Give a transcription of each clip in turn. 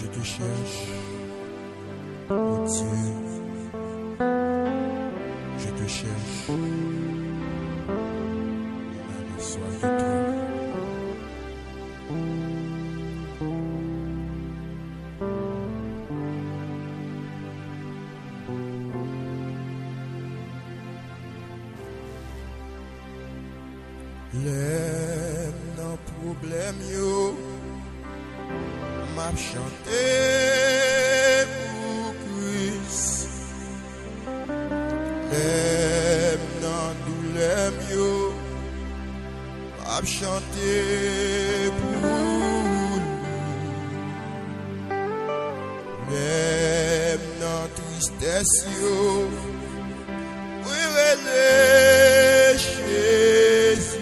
Je te cherche, oh Dieu, je te cherche. On a besoin de toi. Les non problème yo m'a chanté pour Christ. Les non douleur yo m'a chanté pour lui. Les non tristesse yo oui relais Jésus.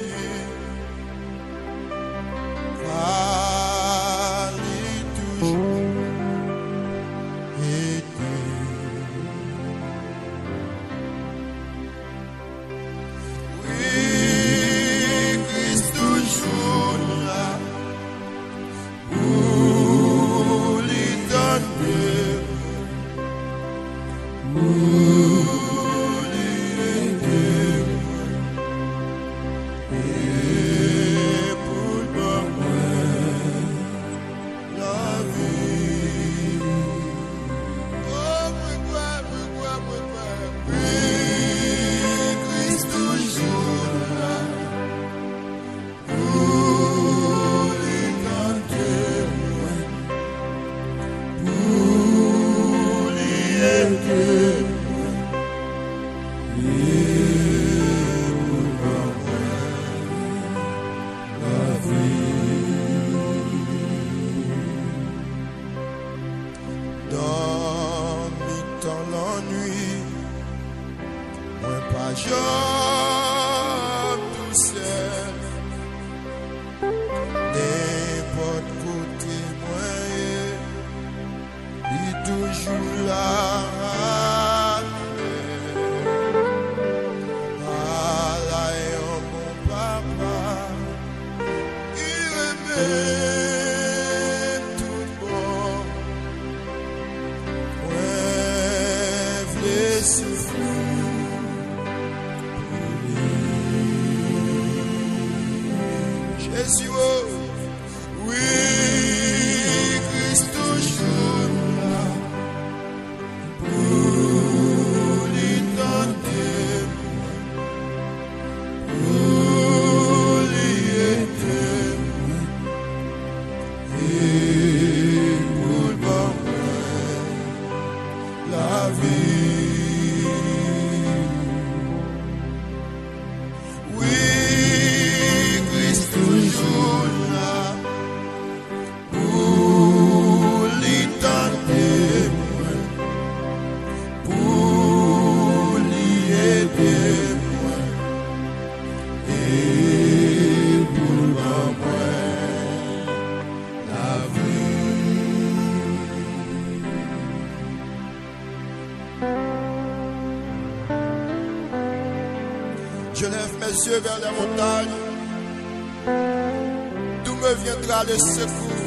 Je lève mes yeux vers la montagne. D'où me viendra le secours?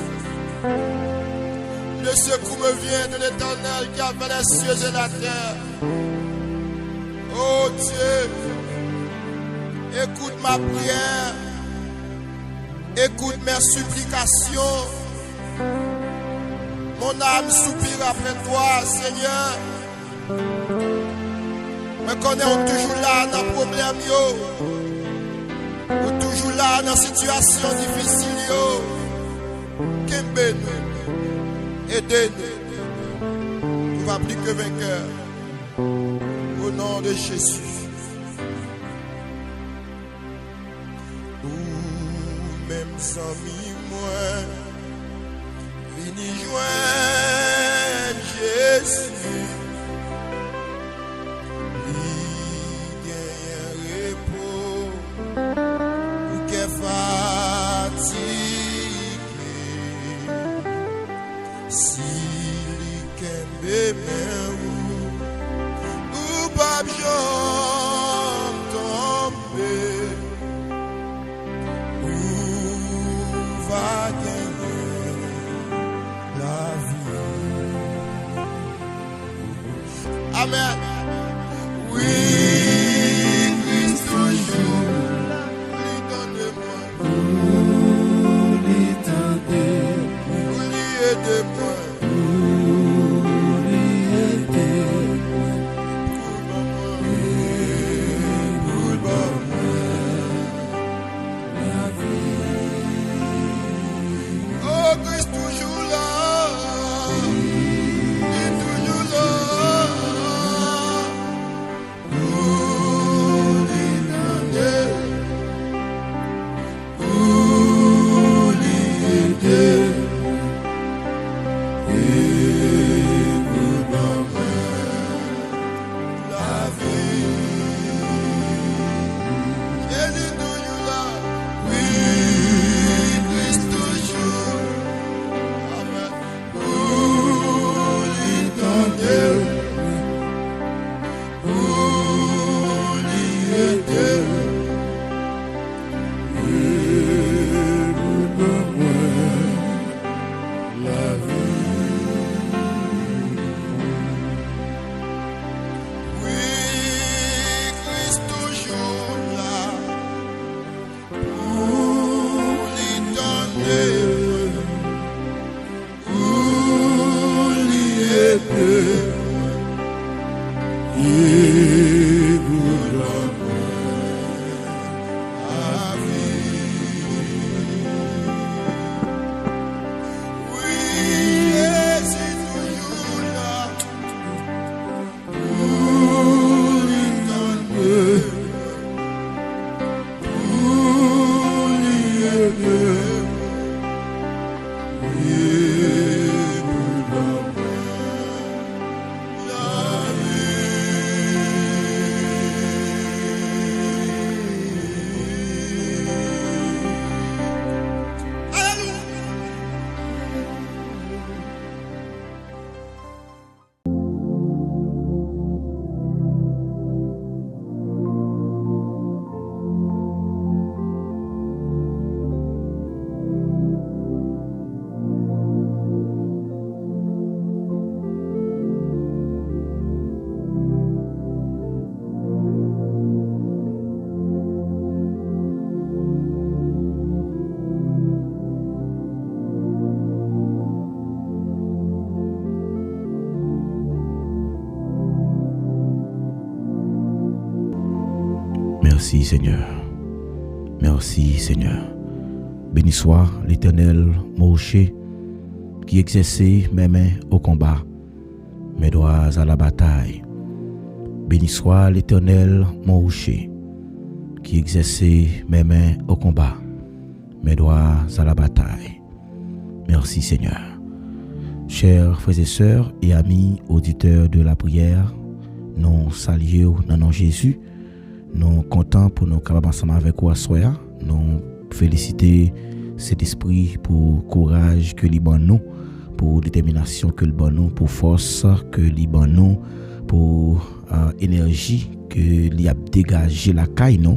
Le secours me vient de l'Éternel qui a fait les cieux et la terre. Oh Dieu, écoute ma prière. Écoute mes supplications. Mon âme soupire après toi, Seigneur. Mais connais on toujours là dans le problème yo. On toujours là dans la situation difficile yo. Kembe-nous. Aidez-nous. Nous va plus que vainqueur. Au nom de Jésus. Ou même sans moi. Vini joindre Jésus. Ou pas tomber, ou va gagner la vie. Amen. Oui, Christ toujours. Oh, Christ toujours là. Il est toujours là. Merci Seigneur. Merci Seigneur. Béni soit l'Éternel, mon rocher, qui exerçait mes mains au combat, mes doigts à la bataille. Béni soit l'Éternel, mon rocher, qui exerçait mes mains au combat, mes doigts à la bataille. Merci Seigneur. Chers frères et sœurs et amis auditeurs de la prière, nous saluons dans nom Jésus. Nous contents pour nous capables ensemble avec vous à soir. Nous féliciter cet esprit pour courage que l'Iban nous, pour détermination que l'Iban nous, pour force que l'Iban nous, pour énergie que l'Iban a dégagé la caille nous,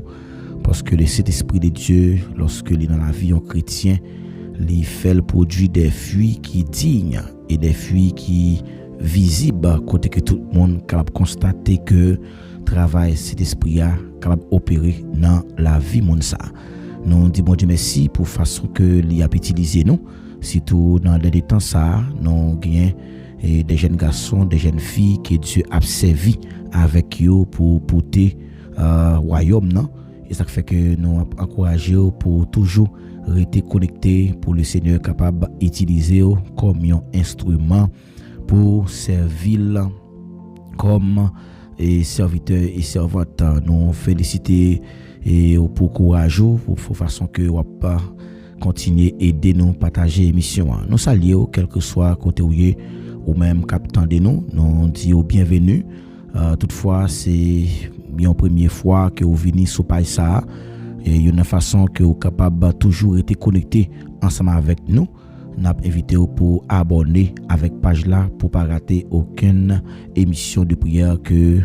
parce que le Saint-Esprit de Dieu, lorsque l'il est dans la vie en chrétien, il fait le produit des fruits qui dignes et des fruits qui visibles, côté que tout le monde capable constater que travail cet esprit a capable opérer dans la vie monde ça. Nous disons bon Dieu merci pour façon que il a utilisé nous, surtout dans les temps ça, nous gain des jeunes garçons, des jeunes filles que Dieu a servi avec eux pour porter royaume non. Et ça fait que nous encourager pour toujours rester connectés pour le Seigneur capable d'utiliser comme un instrument pour servir comme serviteurs et servantes. Nous féliciter et pour courage pour façon que on pas continuer aider nous partager l'émission. Nous saluons quel que soit côté ou même captant de nous disons bienvenue. Toutefois c'est une première fois que vous venez sur page ça et une façon que vous capable toujours être connecté ensemble avec nous. Nous avons invité pour abonner avec page là pour pas rater aucune émission de prière que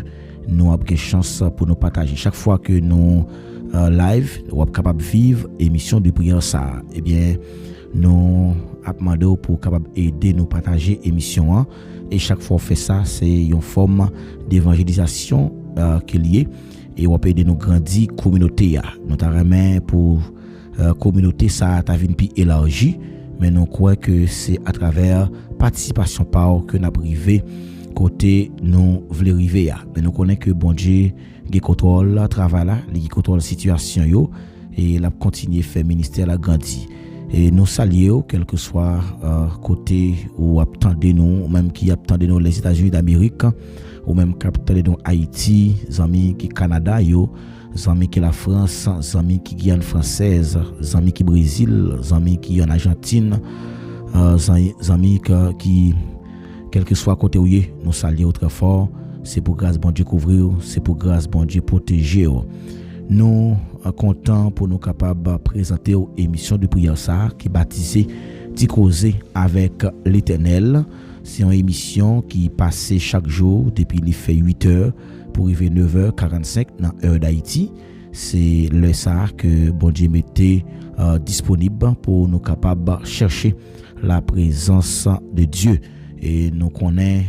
nous avons chance pour nous partager. Chaque fois que nous live, ou capable vivre émission de prière ça. Eh bien, nous a demandé pour capable aider nous partager émission hein. Et chaque fois on fait ça, c'est une forme d'évangélisation qui est liée et on peut aider nous grandir communauté là. Nous t'a remet pour communauté ça t'a vinn plus élargi, mais nous croyons que c'est à travers participation par que n'a privé côté nous voulons arriver là. Mais nous connaissons que bon Dieu qui contrôle travail là, qui contrôle situation yo et l'a continuer faire ministère la grandir. Et nous saluons quel que soit côté ou attendez nous même qui attendez nous les États-Unis d'Amérique ou même qui attendez nous Haïti, amis qui Canada yo, amis qui la France, amis qui Guyane française, amis qui Brésil, amis qui en Argentine, amis qui quel que soit côté où nous saluons très fort, c'est pour grâce bon Dieu couvrir, c'est pour grâce bon Dieu protéger. Nous content pour nous capables présenter une émission de prière ça qui baptisée Ti causer avec l'Éternel. C'est une émission qui passe chaque jour depuis les fait 8h pour arriver 9h45 dans l'heure d'Haïti. C'est le ça que bon Dieu mettait disponible pour nous capables chercher la présence de Dieu. Et nous connaissons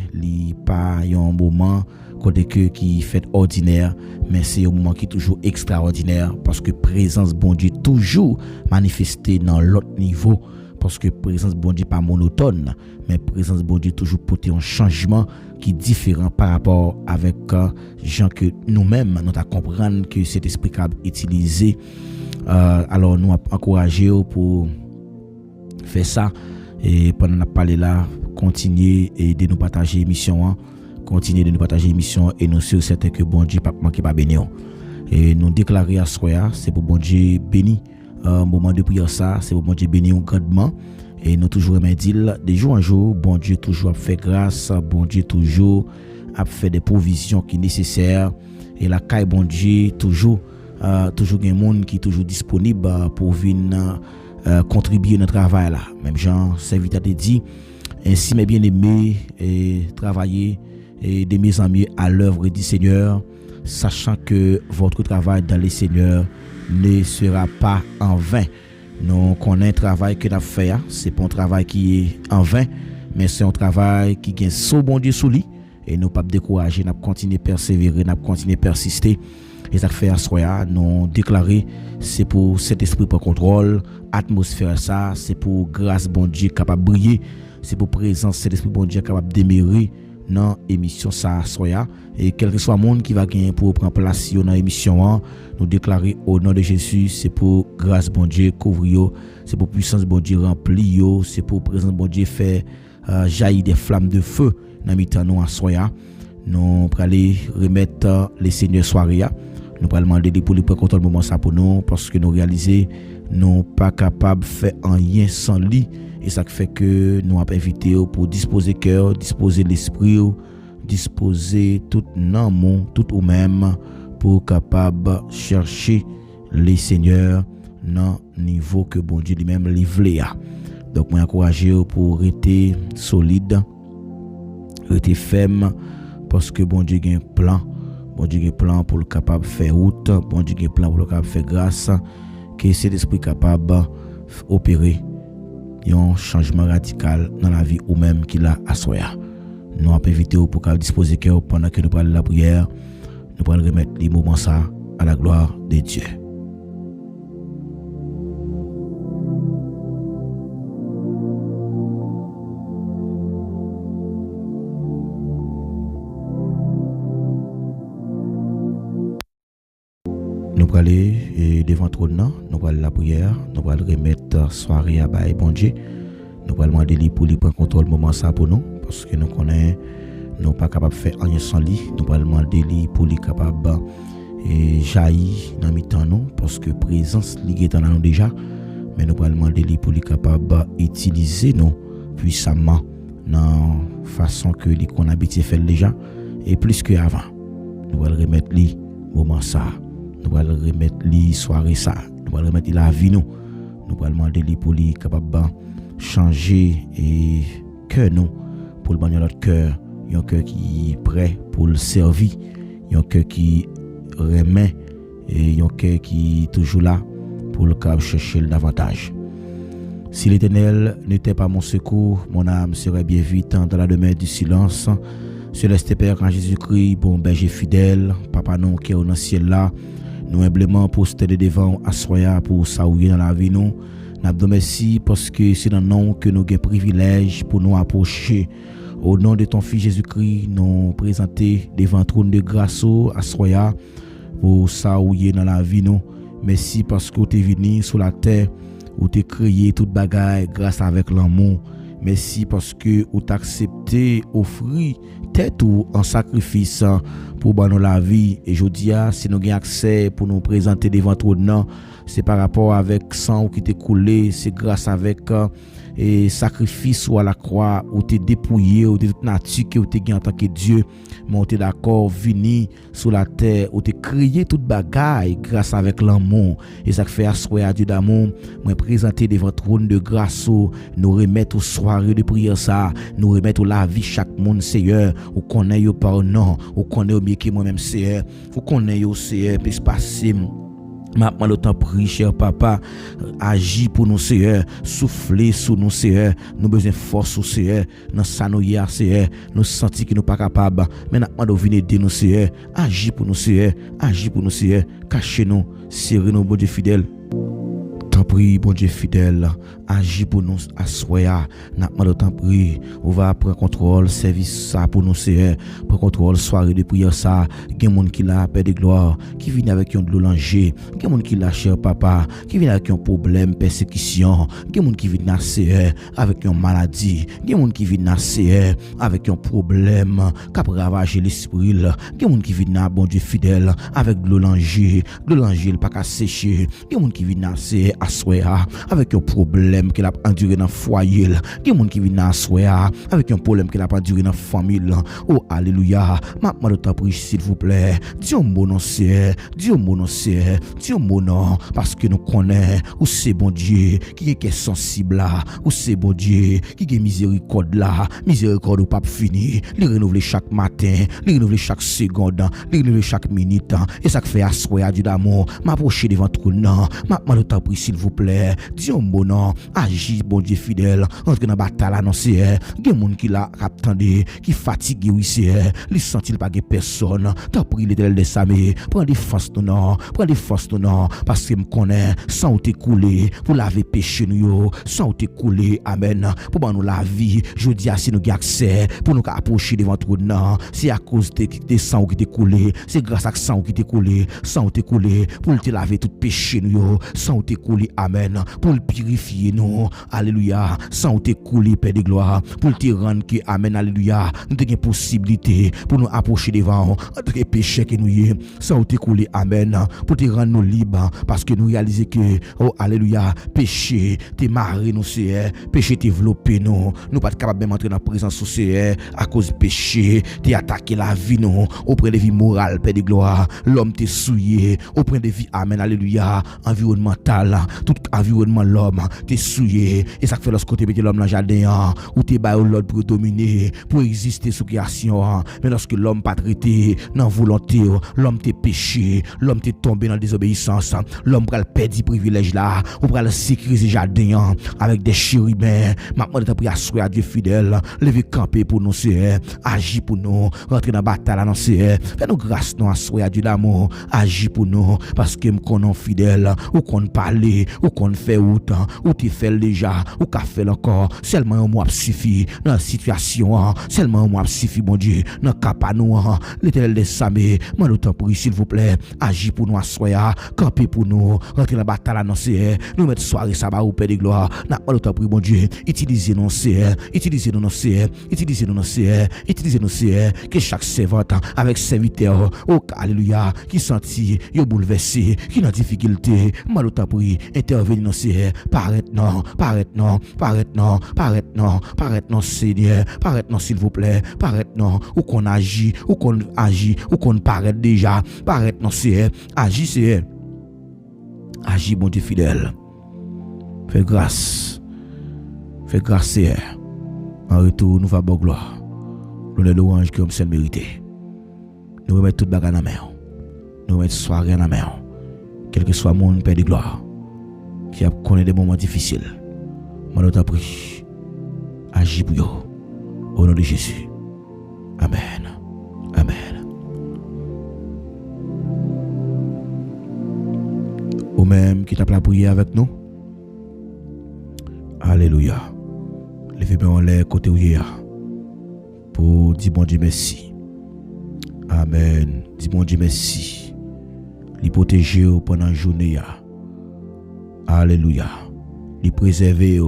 pas un moment côté que qui fait ordinaire, mais c'est un moment qui est toujours extraordinaire parce que présence bon Dieu toujours manifestée dans l'autre niveau, parce que présence bon Dieu pas monotone, mais présence bon Dieu toujours porter un changement qui est différent par rapport avec gens que nous-mêmes nous à comprendre que cet esprit capable utiliser. Alors nous encourager pour faire ça et pendant la parler là continuer et de nous partager l'émission hein. Continuer de nous partager l'émission et nous sommes certains que bon Dieu pas manquer pas bénir. Et nous déclarer à soi c'est pour bon Dieu béni moment de prière ça, c'est pour bon Dieu bénir grandement et nous toujours aimer dire de jour en jour bon Dieu toujours a fait grâce, bon Dieu toujours a fait des provisions qui nécessaires et la caille bon Dieu toujours un monde qui est toujours disponible pour venir contribuer à notre travail là. Même Jean serviteur te dit ainsi mes bien-aimés et travailler et de mes amis à l'œuvre du Seigneur, sachant que votre travail dans le Seigneur ne sera pas en vain. Nous connaissons le travail que nous avons fait, c'est pas un travail qui est en vain, mais c'est un travail qui gagne son bon Dieu sous lui et nous pas décourager, nous continuer à persévérer, nous continuer à persister. Et ça fait à soi, nous déclarer c'est pour cet esprit par contrôle, atmosphère ça, c'est pour grâce bon Dieu capable de briller, c'est pour présence cet esprit bon Dieu capable de demeurer dans émission ça soya et quel que soit monde qui va gagner pour prendre place dans émission nous déclarer au nom de Jésus c'est pour grâce bon Dieu couvrir c'est pour puissance bon Dieu remplir c'est pour présence bon Dieu faire jaillir des flammes de feu dans mitan nous à soya nous pour aller remettre les seigneurs soirée nous pour demander pour les prendre le moment ça pour nous parce que nous réaliser nous pas capable faire rien sans lui. Et ça fait que nous avons invité pour disposer cœur, disposer l'esprit, disposer tout l'amour, tout ou même pour capable chercher les seigneurs dans le niveau que bon Dieu lui-même livré. Donc moi encourager pour rester solide, rester ferme parce que bon Dieu a un plan. Bon Dieu a un plan pour le capable faire route, bon Dieu a un plan pour le capable faire grâce, que cet esprit capable opérer un changement radical dans la vie ou même qu'il a à soi. Nous avons invité pour disposer cœur pendant que nous parlons de la prière. Nous allons remettre les moments ça à la gloire de Dieu. Nous allons aller devant le trône, nous allons la prière, nous allons remettre soirée à Baye bon Dieu. Nous allons demander lui pour lui prendre contrôle moment ça pour nous parce que nous connaissons nous pas capable faire rien sans lui. Nous allons demander lui pour lui capable et jaillir dans mi-temps nous parce que présence lui est dans nous déjà, mais nous allons demander lui pour lui capable utiliser nous puissamment dans façon que lui qu'on habitué faire déjà et plus que avant. Nous allons remettre lui moment ça. Nous allons remettre lui soirée ça. Nous allons remettre la vie nous. Nous allons demander lui pour lui capable changer et cœur nous pour le banner notre cœur, un cœur qui est prêt pour le servir, un cœur qui remet et un cœur qui est toujours là pour le cap chercher le davantage. Si l'Éternel n'était pas mon secours, mon âme serait bien vite dans la demeure du silence. Céleste Père en Jésus-Christ, bon berger fidèle, Papa non qui est au ciel là, nous humblement postés devant assoya pour saouiller dans la vie nous. Nous merci parce que c'est dans le nom que nous avons privilège pour nous approcher. Au nom de ton Fils Jésus-Christ, nous présenter devant le trône de grâce assoya pour saouiller dans la vie nous. Merci parce que tu es venu sur la terre, où tu as créé toute bagaille grâce avec l'amour. Merci parce que tu as accepté offrir tête ou en sacrifice pour nous la vie. Et je dis, si nous avons accès pour nous présenter devant ton nom, c'est par rapport avec sang qui t'est coulé, c'est grâce avec et sacrifice ou à la croix où tu es dépouillé ou de toute nature que tu es en tant que Dieu, mais tu es d'accord venu sur la terre où tu as créé toute bagaille grâce avec l'amour. Et ça fait assoyer à Dieu d'amour, moi présenter devant le trône de grâce, nous remettre aux soirées de prière ça, nous remettre la vie chaque monde Seigneur, ou connaît yo pardon, ou connaît au mieux que moi-même Seigneur, ou connaît yo Seigneur, puis passer. Maintenant, le temps prie, cher papa, agis pour nous, Seigneur, soufflez sur nous, Seigneur, nous besoin de force, Seigneur, nous sanoyer, Seigneur, nous sentir que nous pas capables, mais maintenant, nous venons aider nous, Seigneur, agis pour nous, Seigneur, cachez-nous, serrez-nous, bon Dieu fidèle. T'en prie, bon Dieu fidèle, agis pour nous, assoya, n'a t'en prie, on va prendre contrôle, service ça pour nous, Seigneur, prendre contrôle, soirée de prière ça, il y a des gens qui la paix de gloire, qui viennent avec un langer, il y a des gens qui la cher papa, qui viennent avec un problème, persécution, il y a des gens qui viennent Seigneur avec une maladie, il y a des gens qui viennent Seigneur avec un problème, qui a ravagé l'esprit, il y a des gens qui viennent bon Dieu fidèle, avec de langer, il pas qu'à sécher, il y a des gens qui viennent Seigneur assoya avec un problème qu'il a enduré dans le foyer. Il y a des gens qui viennent assoya avec un problème qu'il a enduré dans la famille. Oh, alléluia. Maintenant, je t'en prie, s'il vous plaît. Dieu mon nom, Dieu mon nom, Dieu mon nom. Parce que nous connaissons, où c'est bon Dieu qui est sensible là, où c'est bon Dieu qui est miséricorde là, miséricorde au pape fini. Il renouvelle chaque matin, il renouvelle chaque seconde, il renouvelle chaque minute. Et ça fait assoya Dieu d'amour. M'approcher devant ton nom. Maintenant, je t'en prie, s'il vous plaît, Dieu mon nom, agis, bon Dieu fidèle, entre dans la bataille annoncée, il y a des gens qui l'a attendu, qui fatigué, oui, c'est, ils sentent pas de personne, t'as pris l'Éternel des Samé, prends des forces ton nom, parce que me connais, sans t'écouler, pour laver péché nous, sans t'écouler, amen, pour nous la vie, je dis à si nous avons accès, pour nous approcher devant ton nom, c'est à cause de sang qui t'est coulé, c'est grâce à sang qui t'est coulé, sans t'écouler, pour te laver tout péché nous, sans t'écouler, amen, pour le purifier nous, alléluia, sans t'écouler, Père de gloire, pour te rendre que, amen, alléluia, nous avons une possibilité pour nous approcher devant, entre les péchés que nous y est, sans t'écouler, amen, pour te rendre nous libres, parce que nous réalisons que, oh, alléluia, péché, t'es marré nous, Seigneur, péché t'es développé nous pas capables même entrer dans la présence du Seigneur, à cause du péché, t'es attaqué la vie nous, auprès de vie morale, Père de gloire, l'homme t'es souillé, auprès de vie, amen, alléluia, environnemental, tout environnement l'homme t'es souillé et ça fait lorsque tu mets l'homme dans le jardin ou t'es bas l'autre pour dominer pour exister sous création mais lorsque l'homme pas traité dans volonté l'homme t'es péché l'homme t'es tombé dans la désobéissance l'homme pral perdre privilège là ou pral sécuriser jardin avec des chérubins maintenant t'as pris à souhait à Dieu fidèle lever camper pour nous Seigneur agir pour nous rentrer dans la bataille là non Seigneur fais nous grâce nous à souhait à Dieu d'amour agir pour nous parce que nous connaissons fidèle ou qu'on parler ou qu'on fait autant ou tu fais déjà ou qu'a fait encore seulement un mois suffit dans la situation seulement un mois suffit mon Dieu dans capa nous l'Éternel des Samé moi nous t'en prie s'il vous plaît agis pour nous assoya camper pour nous rentrer dans la bataille annoncée nous mettre soirée ça va au Père de gloire nous t'en prie mon Dieu utilisez nos Seigneur utilisez nos Seigneur utilisez nos Seigneur utilisez nos Seigneur que chaque servante avec serviteur oh alléluia qui senti yo bouleversé qui dans difficulté moi nous t'en prie intervenir dans Seigneur paraît non Seigneur paraît non s'il vous plaît paraît non ou qu'on agit ou qu'on paraît déjà paraît non Seigneur agis Seigneur agis mon Dieu fidèle fais grâce Seigneur en retour nous va bonne gloire l'honneur louange comme c'est mérité nous remettre toute bagarre dans la main nous remettre soirée dans la main quel que soit mon Père de gloire, qui a connu des moments difficiles, moi t'en prie, agis pour eux, au nom de Jésus. Amen. Amen. Ou même qui t'a la prière avec nous. Alléluia. Levez-moi en l'air côté où il y a. Pour dire bon Dieu merci. Amen. Dis bon Dieu merci. Lui protéger pendant la journée. Alléluia. Lui préserver.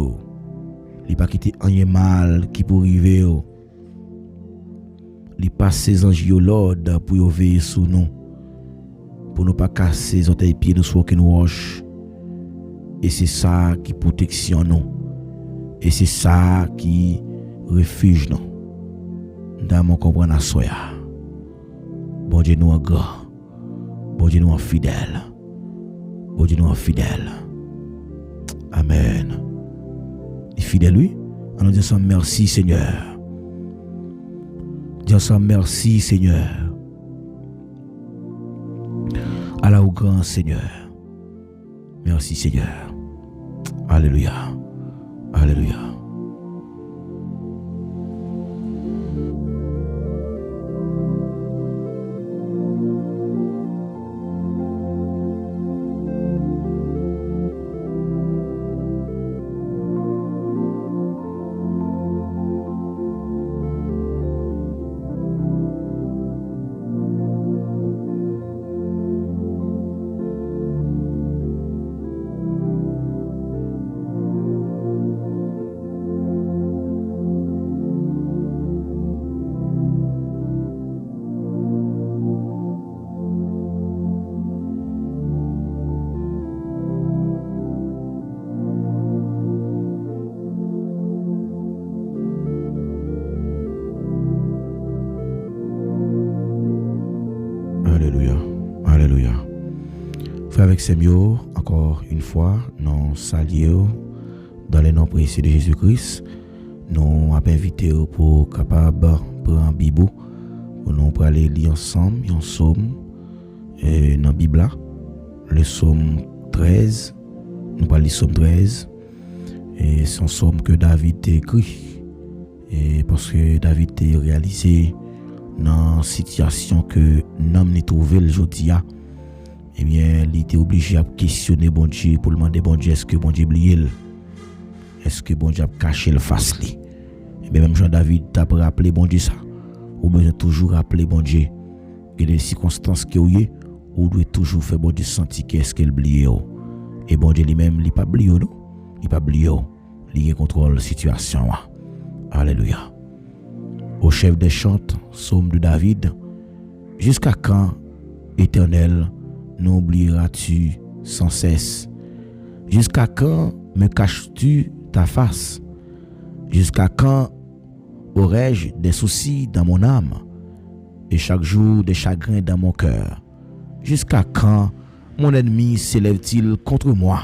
Lui pas quitter rien mal qui peut arriver. Lui passer les anges l'ordre pour veiller sur nous. Pour ne pas casser les orteils pieds nous soit que nous roche. Et c'est ça qui protection nous. Et c'est ça qui refuge nous. Dans mon comprendre à soya. Bon Dieu nous en grand. Bon Dieu nous en fidèle. Bon Dieu nous en fidèle. Amen. Et fidèle lui, on nous dit ça merci Seigneur. Dis ça merci Seigneur. Allah au grand Seigneur. Merci Seigneur. Alléluia. Alléluia. Frère avec Semio, encore une fois, nous saluons dans le nom précieux de Jésus-Christ. Nous avons invité pour capable prendre un Bible pour nous aller lire ensemble un psaume dans la Bible, le psaume 13. Nous allons lire le psaume 13. Et c'est un psaume que David a écrit. Et parce que David a réalisé dans la situation que l'homme n'a trouvé le jour d'hier. Eh bien, il était obligé de questionner bon Dieu pour demander bon Dieu, est-ce que bon Dieu oublié? Est-ce que bon Dieu a caché le face li? Eh bien, même Jean-David t'a rappelé bon Dieu ça. Ou besoin toujours rappeler bon Dieu. Et les circonstances que vous avez, ou doit toujours faire bon Dieu sentir qu'est-ce qu'il oublié. Et bon Dieu lui-même, il pas oublié non? Il pas oublié. Il contrôle la situation. Alléluia. Au chef des chants, psaume de David, jusqu'à quand, Éternel, n'oublieras-tu sans cesse? Jusqu'à quand me caches-tu ta face? Jusqu'à quand aurais-je des soucis dans mon âme et chaque jour des chagrins dans mon cœur? Jusqu'à quand mon ennemi s'élève-t-il contre moi?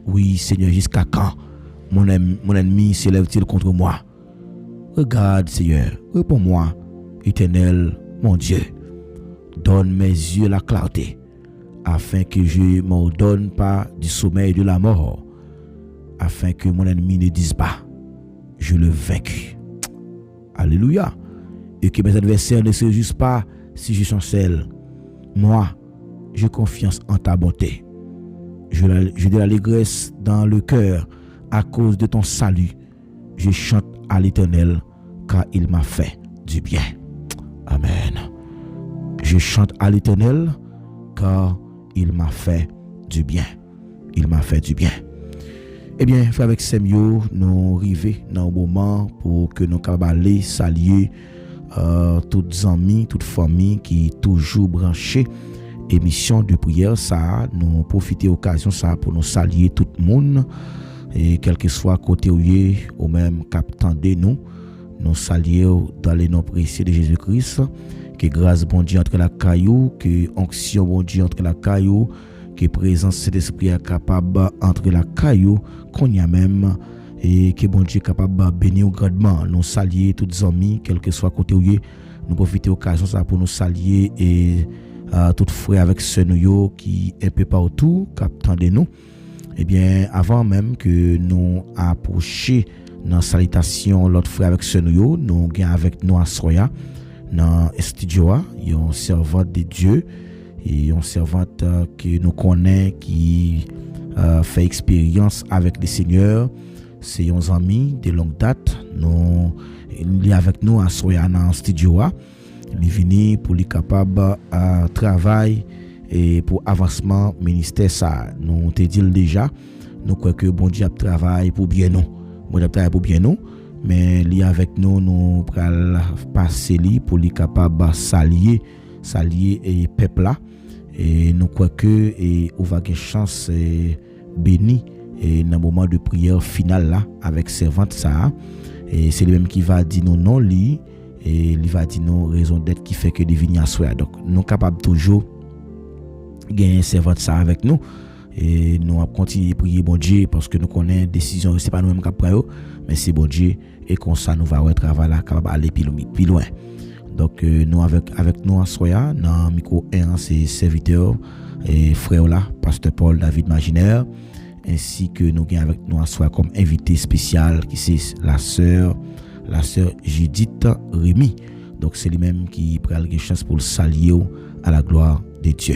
Oui, Seigneur, jusqu'à quand mon ennemi s'élève-t-il contre moi? Regarde, Seigneur, réponds-moi, Éternel, mon Dieu. Donne mes yeux la clarté, afin que je ne m'ordonne pas du sommeil de la mort, afin que mon ennemi ne dise pas, je le vaincu. Alléluia. Et que mes adversaires ne se jugent pas si je chancelle. Moi, j'ai confiance en ta bonté. J'ai de l'allégresse dans le cœur à cause de ton salut. Je chante à l'Éternel, car il m'a fait du bien. Amen. Je chante à l'Éternel, car il m'a fait du bien. Il m'a fait du bien. Eh bien, frère avec Semio, nous arrivons dans un moment pour que nous puissions saluer toutes amis, toute famille qui toujours branchée émission de prière. Ça, nous profiter de l'occasion ça pour nous saluer tout le monde. Et quel que soit côté ou même captant de nous saluons dans les noms précieux de Jésus-Christ. Que grâce bon Dieu entre la caillou, que onction bon Dieu entre la caillou, que présence de l'esprit est capable entre la caillou, qu'on y a même, et que bon Dieu est capable de bénir grandement. Nous saluer tous les amis, quel que soit côté où nous profiter de l'occasion ça pour nous saluer et tout frère avec sœur nous qui un peu partout captendez nous. Eh bien avant même que nous approcher dans salutation l'autre frère avec sœur nous gain avec nous à Soya dans studio une servante de Dieu et une servante que nous connaît qui fait expérience avec le Seigneur. C'est un ami de longue date. Il est avec nous à Soya dans studio. Il est venu pour lui capable à travail et pour avancement ministère ça. Nous te dit déjà, nous croyons que bon Dieu travaille pour bien nous. Bon Dieu travaille pour bien nous, mais il est avec nous, nous pral passer lui pour lui capable s'allier et peuple là. Et nous croyons que et on va avoir chance béni et dans le moment de prière finale là avec servante ça. Et c'est lui même qui va dire nous non lui et il va dire nous raison d'être qui fait que de venir à soi. Donc nous capables toujours gagner servante ça avec nous et nous continuer prier bon Dieu parce que nous connaissons décision c'est pas nous même qui prend mais c'est bon Dieu et comme ça nous va travailler là capable aller plus loin. Donc nous avec nous à Soya dans micro 1 c'est serviteur et frère là pasteur Paul David Maginaire ainsi que nous gagnons avec nous à Soya comme invité spécial qui c'est la sœur Judith Rémy. Donc c'est lui-même qui prend la chance pour le saluer à la gloire de Dieu.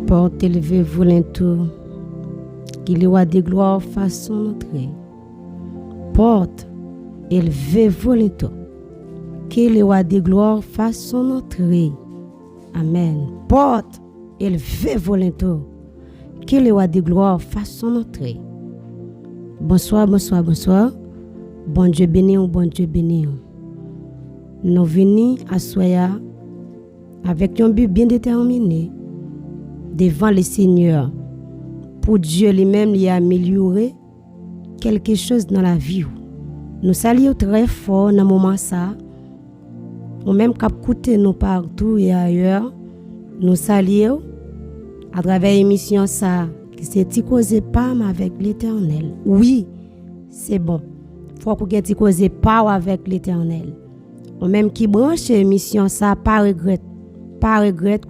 Porte élevée volentour, qu'il y a des gloires façon entrée. Porte élevée volentour, qu'il y a des gloires façon entrée. Amen. Porte élevée volentour, qu'il y a des gloires façon entrée. Bonsoir. Bon Dieu béni ou bon Dieu béni. Nous venons à Soya avec un but bien déterminé devant le Seigneur. Pour Dieu lui-même, il a amélioré quelque chose dans la vie. Nous saluons très fort dans le moment ça. Ou même qu'à écouter nous partout et ailleurs. Nous saluons à travers l'émission ça, qui c'est causer pas avec l'Éternel. Oui, c'est bon. Faut qu'on ait causer pas avec l'Éternel. Ou même qui branche l'émission ça, pas regret,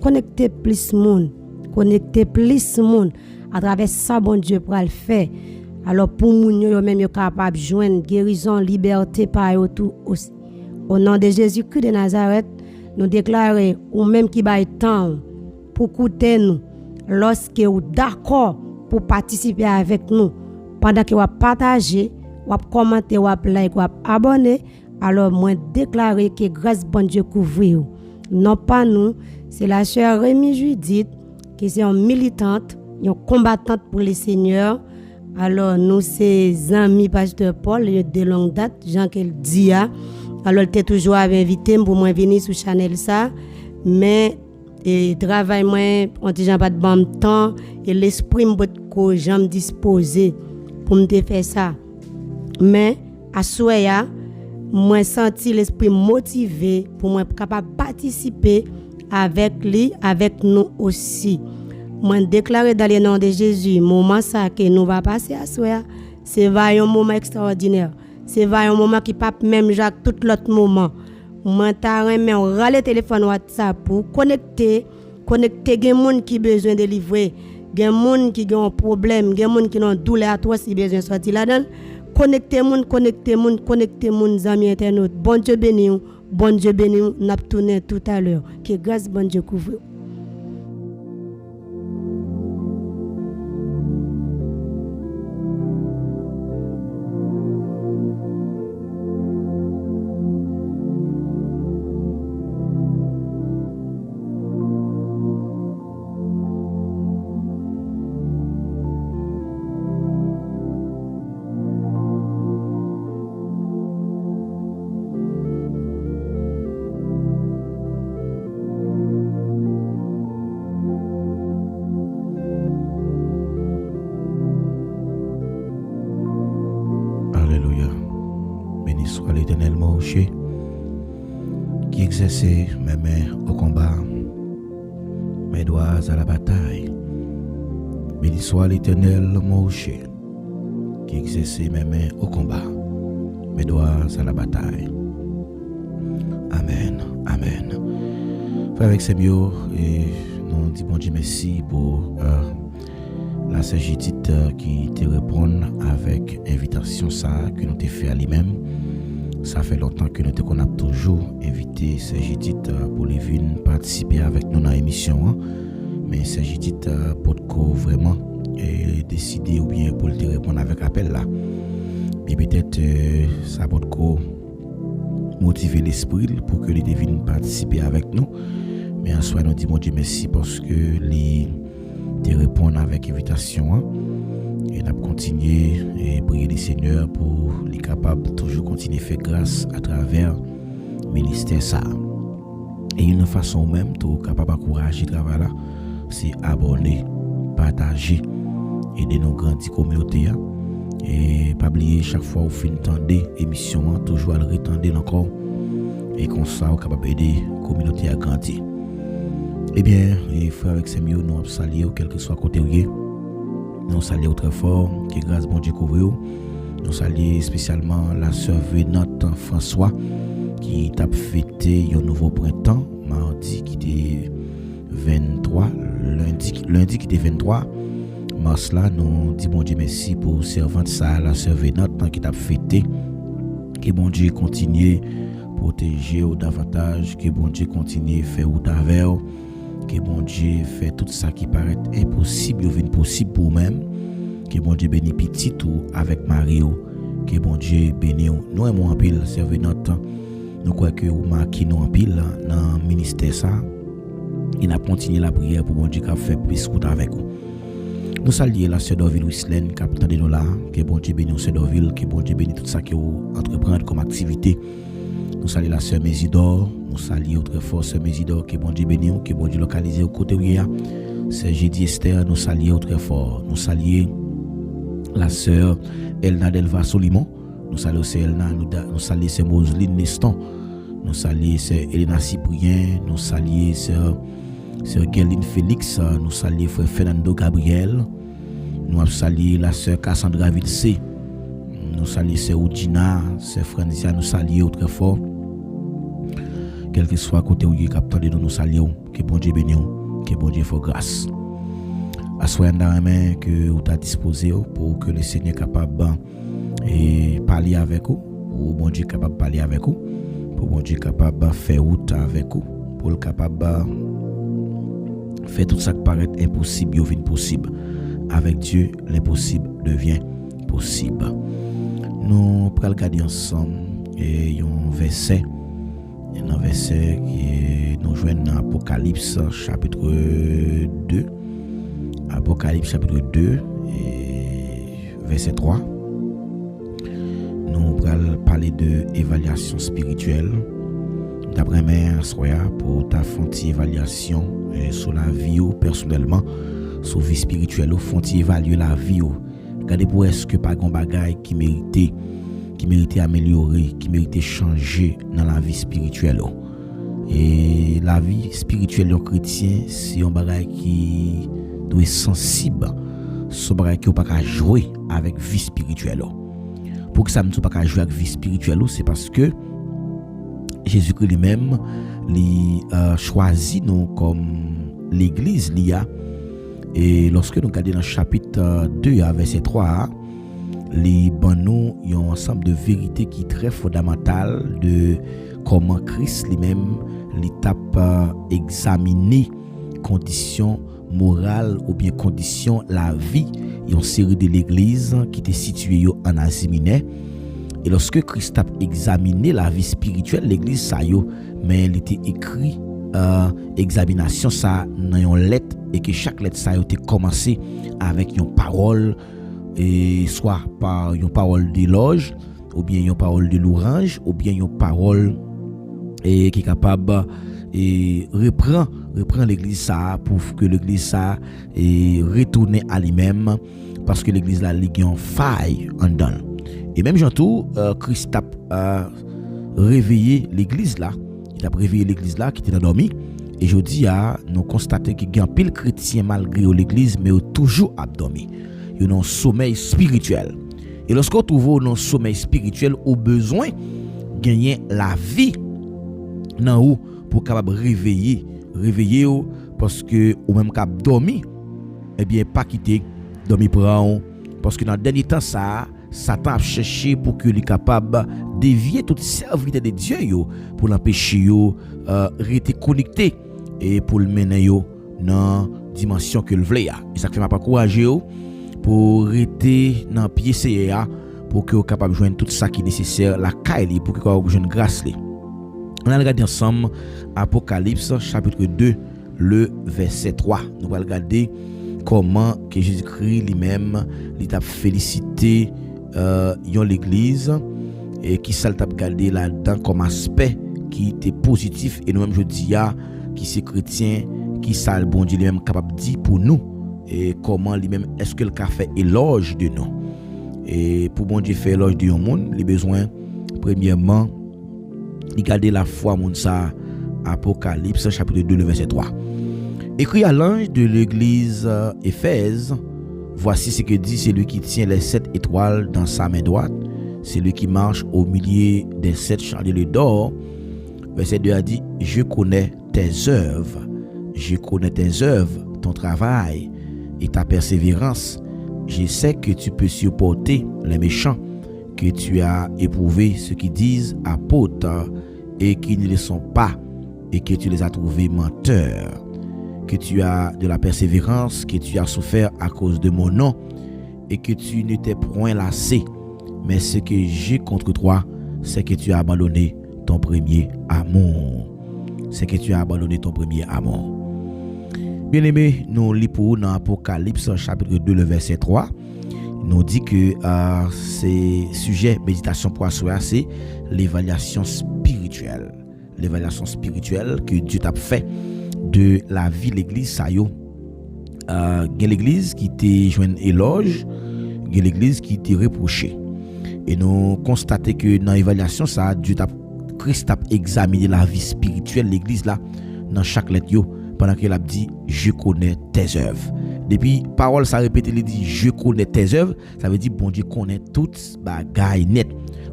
connecter plus monde. Connecter plus monde à travers ça bon Dieu pour le faire. Alors pour moun yo même yo capable joindre guérison, liberté par yo tout aussi. Au nom de Jésus-Christ de Nazareth, nous déclarons ou même qui bail temps pour écouter nous lorsque vous d'accord pour participer avec nous pendant que vous partagez, vous commenter, vous like, vous abonner, alors moi déclarer que grâce bon Dieu couvre. Non pas nous, c'est la chère Rémy Judith qui est une militante, une combattante pour le Seigneur. Alors, nous, c'est amis pasteur Paul, de longue date, Jean qu'elle dit. Alors, tu es toujours invité pour moi venir sur Chanel ça. Mais, et travail, moi, on n'a pas de bon temps. Et l'esprit que j'aime disposer pour me faire ça. Mais, à Soya, moi, senti l'esprit motivé pour moi capable de participer avec lui, avec nous aussi. Moi déclarer dans le nom de Jésus, moment ça que nous va passer à Soya, c'est un moment extraordinaire. C'est un moment qui pas même Jacques tout l'autre moment. Moi ta remet râler téléphone WhatsApp pour connecter gen monde qui besoin de livrer, gen monde qui ont un problème, gen monde qui ont douleur à toi si besoin sortir là-dedans. Connectez moun amis internautes. Bon Dieu béni. Bon Dieu béni, n'a tourné tout à l'heure. Que grâce bon Dieu couvre. Soit l'Éternel Moshe qui exerçait mes mains au combat, mes doigts à la bataille. Béni soit l'Éternel, mon rocher, qui exerçait mes mains au combat, mes doigts à la bataille. Amen, amen. Frère avec ces mieux, et nous disons bon Dieu merci pour la sagitite qui te répond avec invitation ça que nous t'ai fait à lui-même. Ça fait longtemps que nous te qu'on a toujours invité sagitite pour les venir participer avec nous dans l'émission. Hein? Mais sagitite pour vraiment décider ou bien pour te répondre avec appel là. Et peut-être ça peut motiver l'esprit pour que les viennent participer avec nous. Mais en soi, nous disons mon Dieu merci parce que les te répondent avec invitation. Hein? Et nous continuer et prier le Seigneur pour les capables toujours continuer à faire grâce à travers le ministère ça. Et une façon même tout capable d'encourager le travail là, c'est abonner, partager, aider nos grandes communautés. Hein? Et pas oublier chaque fois où vous finissez l'émission, toujours à le retendre encore. Et comme ça, vous capable d'aider la communauté à grandir. Eh bien, les frères avec ces mieux, nous saluons, quel que soit côté où nous saluons très fort, que grâce bon Dieu couvre. Nous saluons spécialement la sœur Vénote François, qui t'a fêté un nouveau printemps, mardi qui était 23, lundi qui était 23 mars là, nous disons bon Dieu merci pour servante ça, la sœur Vénote qui t'a fêté. Que bon Dieu continue protéger au davantage, que bon Dieu continue faire au travers. Que bon Dieu fait tout ça qui paraît impossible, devient possible pour vous-même. Que bon Dieu bénisse petit tout avec Mario. Que bon Dieu bénisse nous aimons en pile, servez notre. Nous croyons que vous marquez nous en pile dans le ministère ça. Il a continué la prière pour bon Dieu qui a fait plus que avec vous. Nous saluons la sœur Dorville Wislaine, capitaine de nous là. Que bon Dieu bénisse sœur Dorville, que bon Dieu bénisse tout ça que vous entreprenez comme activité. Nous saluons la sœur Mésidor. Nous saluons très fort sœur Mésidor, que bon Dieu bénisse, que bon Dieu localise au côté où il y a. C'est Jédi Esther, nous saluons très fort. Nous saluons la sœur Elna Delva Solimon. Nous saluons sœur Elna, nous saluons sœur Moseline Neston. Nous saluons sœur Elena Cyprien. Nous saluons sœur Guerline Félix. Nous saluons frère Fernando Gabriel. Nous saluons la sœur Cassandra Vilsé. Nous saluons sœur Oudina, sœur Francia, nous saluons très fort. Quel que soit côté où il est capitaine de nous saluons, que bon Dieu bénisse, que bon Dieu fasse grâce. Assoyez dans la main que vous avez disposé pour que le Seigneur soit capable de parler avec vous, pour bon Dieu capable de parler avec vous, pour bon Dieu capable de faire route avec vous, pour le capable de faire tout ça qui paraît impossible, devient possible. Avec Dieu, l'impossible devient possible. Nous allons regarder ensemble un verset qui nous joint dans Apocalypse chapitre 2. Apocalypse chapitre 2, verset 3. Nous allons parler de évaluation spirituelle. D'après moi, pour ta fonte évaluation sur la vie personnellement, sur la vie spirituelle, fonte évaluer la vie. Regardez pour est-ce que pas un bagage qui méritait améliorer, qui méritait changer dans la vie spirituelle. Et la vie spirituelle d'un chrétien, c'est un bagage qui doit être sensible. Ce bagage qui ne peut pas jouer avec la vie spirituelle. Pour que ça ne soit pas jouer avec la vie spirituelle, c'est parce que Jésus-Christ lui-même choisit nous comme l'église l'IA. Et lorsque nous regardons dans le chapitre 2, verset 3, les nous y a un ensemble de vérités qui est très fondamental de comment Christ lui-même l'étape examiner conditions morales ou bien conditions la vie et une série de l'église qui était située en Asie mineure. Et lorsque Christ a examiné la vie spirituelle l'église ça yo, mais il était écrit examination ça dans une lettre et que chaque lettre ça a été commencé avec une parole et soit par une parole d'éloge ou bien une parole de louange ou bien une parole et qui est capable et reprend l'église ça pour que l'église ça et retourner à lui-même parce que l'église là il y a une faille en dedans. Et même Jean-tout Christ a réveillé l'église là, il a réveillé l'église là qui était endormie Et je dis nous constatons qu'il y a un pile chrétien malgré l'église mais toujours abdomen. Il y a un sommeil spirituel. Et lorsqu'on trouve un sommeil spirituel, au besoin gagner la vie dans ou pour capable réveiller parce que ou même cap dormir eh bien pas quitter dormir prend parce que dans le dernier temps ça Satan a cherché pour que lui capable dévier toute serviteur de Dieu pour l'empêcher rester connecté et pour le mener dans dimension que le voulait. Et ça fait m'a pas encourager pour rester dans pied CA pour que capable joindre tout ça qui est nécessaire la caille pour que capable joindre grâce. On a regardé ensemble Apocalypse chapitre 2 le verset 3. Nous allons regarder comment que Jésus-Christ lui-même il t'a félicité l'église et qui ça t'a regardé là-dedans comme aspect qui était positif et nous-mêmes je dis qui c'est chrétien qui ça le bon Dieu lui-même capable dire pour nous et comment lui-même est-ce que le fait éloge de nous et pour bon Dieu faire éloge de monde les besoins premièrement il garder la foi monde ça Apocalypse chapitre 2 le verset 3 écrit à l'ange de l'église Éphèse voici ce que dit celui qui tient les 7 étoiles dans sa main droite celui qui marche au milieu des 7 chandeliers d'or. Verset 2 a dit je connais tes œuvres, ton travail et ta persévérance. Je sais que tu peux supporter les méchants, que tu as éprouvé ceux qui disent apôtres et qui ne le sont pas, et que tu les as trouvés menteurs, que tu as de la persévérance, que tu as souffert à cause de mon nom, et que tu ne t'es point lassé. Mais ce que j'ai contre toi, c'est que tu as abandonné ton premier amour. Bien-aimés, nous lisons dans Apocalypse chapitre 2 le verset 3. Nous dit que c'est sujet méditation pour assurer c'est l'évaluation spirituelle que Dieu t'a fait de la vie de l'église ça yo. L'église qui était joint éloge, l'église qui était reprochée. Et nous constatons que dans l'évaluation ça Dieu t'a Christ a examiné la vie spirituelle l'église là dans chaque lettre yo pendant qu'il a dit je connais tes œuvres. Depuis parole ça répète il dit je connais tes œuvres, ça veut dire bon Dieu connaît toutes bagaille net.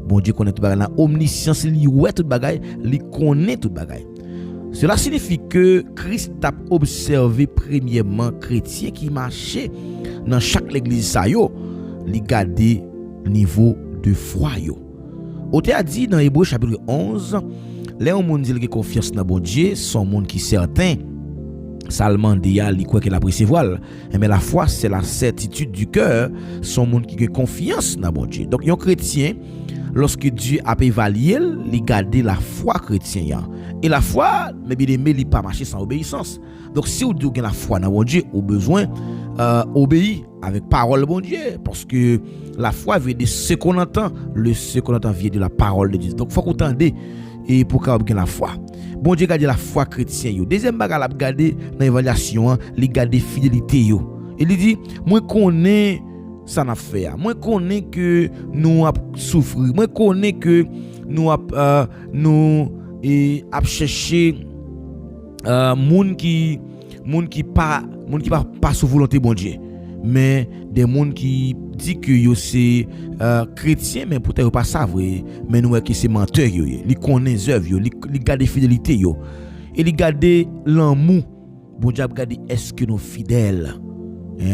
Bon Dieu connaît tout bagaille la omniscience li ouais tout bagaille, li connaît tout bagaille. Cela signifie que Christ a observé premièrement chrétien qui marchait dans chaque église ça yo, li garder niveau de foi yo. Ote a dit dans Hébreux chapitre 11, les gens dit qu'ils ont confiance dans bon Dieu, sont monde qui certain seulement dia li quoi que la précevoir. Mais la foi c'est la certitude du cœur, sont monde qui ont confiance dans bon Dieu. Donc un chrétien lorsque Dieu a évalué, il garder la foi chrétien. Et la foi, mais bien aimé, il pas marcher sans obéissance. Donc si vous avez la foi dans bon Dieu, au besoin obéir avec parole bon Dieu, parce que la foi vient de ce qu'on entend, ce qu'on entend vient de la parole de Dieu. Donc faut qu'on entende et pour qu'on ait la foi. Bon Dieu garde la foi chrétienne. Deuxième bagage la garder dans l'évaluation, il garde fidélité yo. Il dit moi connais ça n'a fait. Moi connais que nous a souffrir. Moi connais que nous a chercher monde qui pas sous volonté bon Dieu, mais des monde qui dit que yo c'est chrétien mais peut-être pas ça vrai, mais nous que c'est menteur yo, li connaît œuvre yo, li garder fidélité yo et li garder l'amour. Bon Dieu garder est-ce que nous fidèles,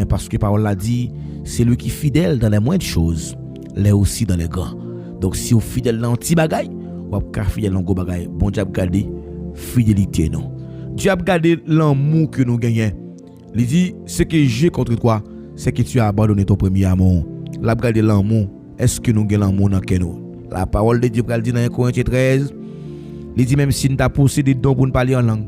parce que parole l'a dit c'est lui qui est fidèle dans les moindres choses, l'est aussi dans les grands. Donc si vous fidèle dans petit bagaille, ou pas fidèle dans gros bagaille, bon Dieu garder fidélité non. Dieu a gardé l'amour que nous gagnons. Il dit ce que j'ai contre toi, c'est que tu as abandonné ton premier amour. Il a gardé l'amour. Est-ce que nous gagnons l'amour dans nous? La parole de Dieu dit dans 1 Corinthiens 13, il dit même si nous avons possédé des dons pour nous parler en langue,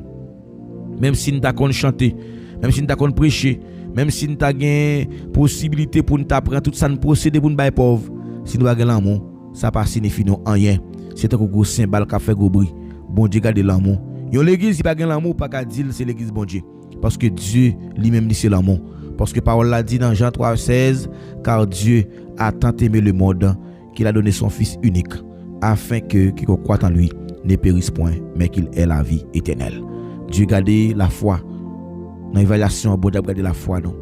même si nous avons chanter, même si nous avons prêcher, même si nous avons possibilité pour nous apprendre tout ça, nous posséder pour nous bailler pauvre, si nous avons l'amour, ça ne signifie rien. C'est un gros symbole qui a fait gros bruit. Bon Dieu garde l'amour. Yon l'église qui pas gain l'amour pas qu'à dire c'est l'église bon Dieu parce que Dieu lui-même dit c'est l'amour parce que parole l'a dit dans Jean 3:16 car Dieu a tant aimé le monde qu'il a donné son fils unique afin que quiconque croit en lui ne périsse point mais qu'il ait la vie éternelle. Dieu garder la foi. Dans l'évaluation, bon Dieu garder la foi non.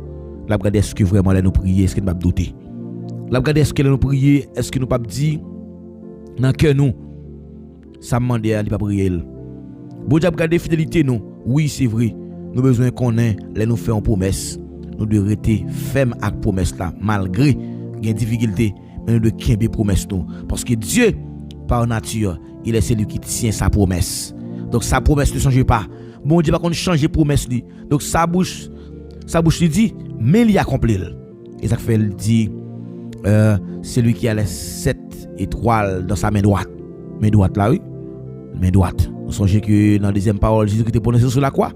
La regarder est-ce que vraiment là nous prier, est-ce que nous pas douter. La regarder est-ce que nous prier, est-ce que nous pas dire dans cœur nous ça demande à lui pas prier. Bon Dieu garder fidélité nous. Oui, c'est vrai. Nous besoin qu'on ait les nous faire une promesse. Nous devons rester ferme avec promesse là malgré les difficultés, mais nous devons kembe promesse nous parce que Dieu par nature, il est celui qui tient sa promesse. Donc sa promesse ne change pas. Bon Dieu pas qu'on change promesse lui. Donc sa bouche lui dit mais il y accomplit. Et ça fait il dit celui qui a les 7 étoiles dans sa main droite. Main droite là oui. Main droite. Vous songez que dans la deuxième parole Jésus qui était prononcé sur la croix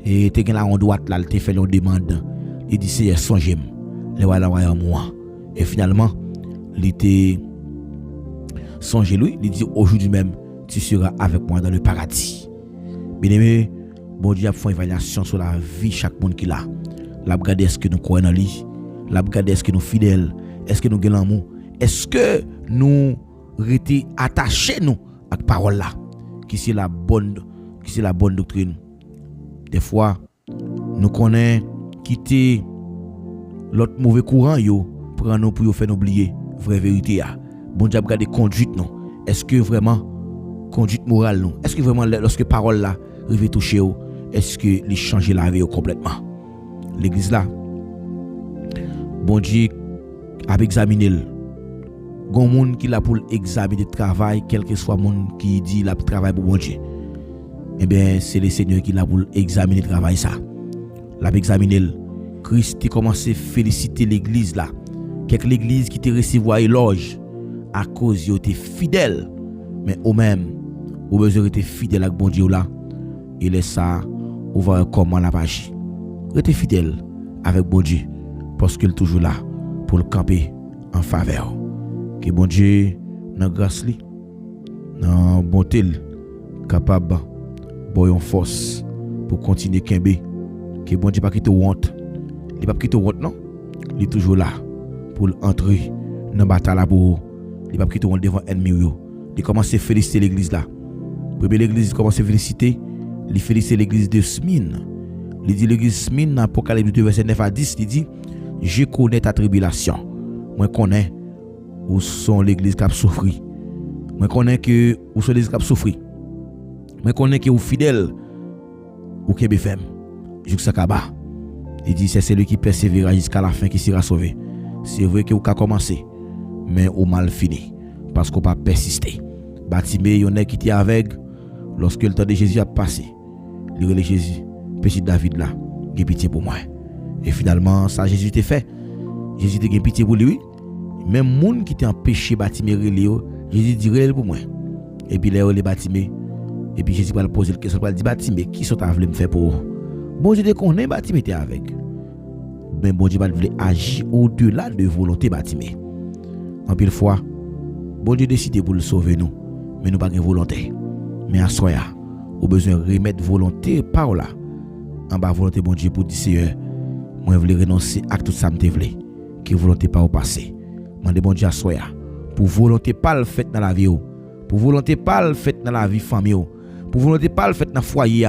et tu là en droite là, il te fait une demande. Il dit Seigneur songez-moi. Les voilà moi. Et finalement, il était songé lui, il dit aujourd'hui même tu seras avec moi dans le paradis. Bien-aimé, bon Dieu a fait une évaluation sur la vie chaque monde qui l'a. La regarder est-ce que nous croyons en lui, la regarder est-ce que nous fidèles, est-ce que nous avons l'amour, est-ce que nous restons attachés nous à la parole là, qui c'est la bonne doctrine. Des fois, nous connaissons quitter l'autre mauvais courant yo pour nous pour faire oublier vraie vérité. Bon Dieu a regardé conduite non. Est-ce que vraiment conduite morale non? Est-ce que vraiment lorsque parole là arrive toucher ou est-ce que les changer la vie complètement? L'église là bon Dieu a examiné gon monde qui là pour examiner le travail quel que soit monde qui dit la travail pour bon Dieu. Eh bien c'est le Seigneur qui là pour examiner le travail ça. L'a examiné Christ a commencé à féliciter l'église là. Quelques l'église qui te recevoir éloge à cause yo te fidèle mais au même ou besoin être fidèle avec bon Dieu là. Il est ça ou va comment la page. Restez fidèle avec bon Dieu parce qu'il est toujours là pour le camper en faveur. Que bon Dieu dans grâce li, dans bonté capable boyon force pour continuer kembe. Que bon Dieu pas quitter honte. Il pas quitter honte non. Il est toujours là pour entrer dans bataille là pour il pas quitter honte devant ennemi yo. Il commence à féliciter l'église là. Première l'église commence à féliciter, il félicite l'église de Smyrne. Il dit l'église Smyrne dans Apocalypse 2 verset 9 à 10, il dit je connais ta tribulation. Moi connais où sont l'église qui a souffert. Moi connais que où sont l'église qui a souffert. Moi connais que vous fidèle ou que BFM. Jusqu'à Kaba. Il dit c'est celui qui persévérera jusqu'à la fin qui sera sauvé. C'est vrai que vous avez commencé mais au mal fini parce qu'on pas persister. Bartimée yon qui était avec lorsque le temps de Jésus a passé. Il relève Jésus, petit David là, il a pitié pour moi. Et finalement ça Jésus t'a fait. Jésus t'a pitié pour lui. Même monde qui t'a empêché Bartimée relève, Jésus dit relève pour moi. Et puis là les Bartimée et puis Jésus va lui poser la question, il dit Bartimée qui sont t'as voulu me faire pour bon Dieu te connaît Bartimée était avec. Mais bon Dieu va voulait agir au-delà de volonté Bartimée. En pile fois, bon Dieu décide pour le sauver nous, mais nous pas de volonté. Mais à soya, au besoin remettre volonté par là. En bas volonté bon Dieu pour dire Seigneur, moi je veux renoncer à tout ça me voulais, que volonté pas au passé. Mande bon Dieu à soya, pour volonté pas le fait dans la vie, pour volonté pas le fait dans la vie famille, pour volonté pas le fait dans le foyer,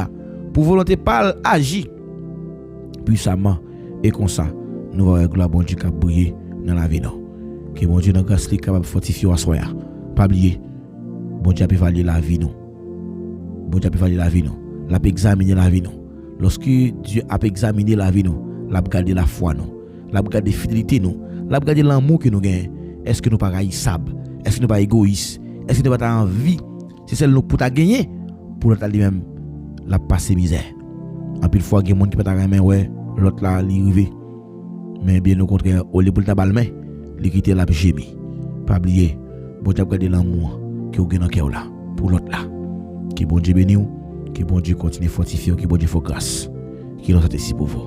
pour volonté pas agir puissamment et comme ça, nous va gloire bon Dieu qui a brillé dans la vie non. Que bon Dieu dans grâce li capable fortifier à soya. Pas oublier. Bon Dieu peut évaluer la vie nous. Bon Dieu peut évaluer la vie nous. L'a peut examiner la vie nous. Lorsque Dieu a examiné la vie nous, l'a regarder la foi nous. L'a regarder fidélité nous. L'a regarder l'amour que nous gagnons. Est-ce que nous pas haïssable? Est-ce que nous pas égoïste? Est-ce que nous pas envie? C'est celle nous pour ta gagner pour l'autre lui-même la passer misère. En pile fois il y a monde qui peut ta main ouais, l'autre là li rivé. Mais bien au contraire, au lieu pour ta balle main, li quitter la gémi. Pas oublier, bon Dieu garder l'amour que vous avez dans cœur là pour l'autre là. Que bon Dieu bénisse, que bon Dieu continue à fortifier, que bon Dieu fasse grâce. Qu'il en soit ainsi pour vous.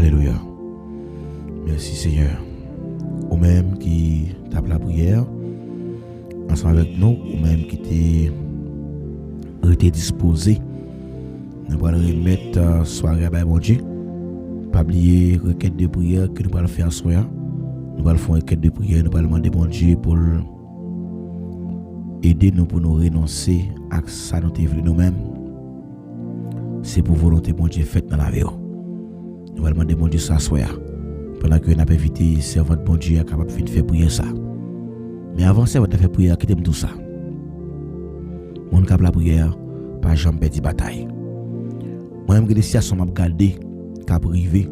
Alléluia. Merci Seigneur. Ou même qui tape la prière ensemble avec nous, ou même qui était disposé. Nous allons remettre soirée à mon Dieu. Pas oublier requête de prière que nous allons faire soir. Nous allons faire une requête de prière, nous allons demander mon Dieu pour aider nous pour nous renoncer à ça nous devons nous-mêmes. C'est pour volonté mon Dieu faite dans la vie. Nous allons demander mon Dieu ça soir. Pendant que nous avons invité servant bon Dieu capable de faire prier ça. Mais avant servant de faire prière, quittez tout ça. Mon cap la prière, pas jamais perdre bataille. Moi même que des situations m'a regarder cap privé.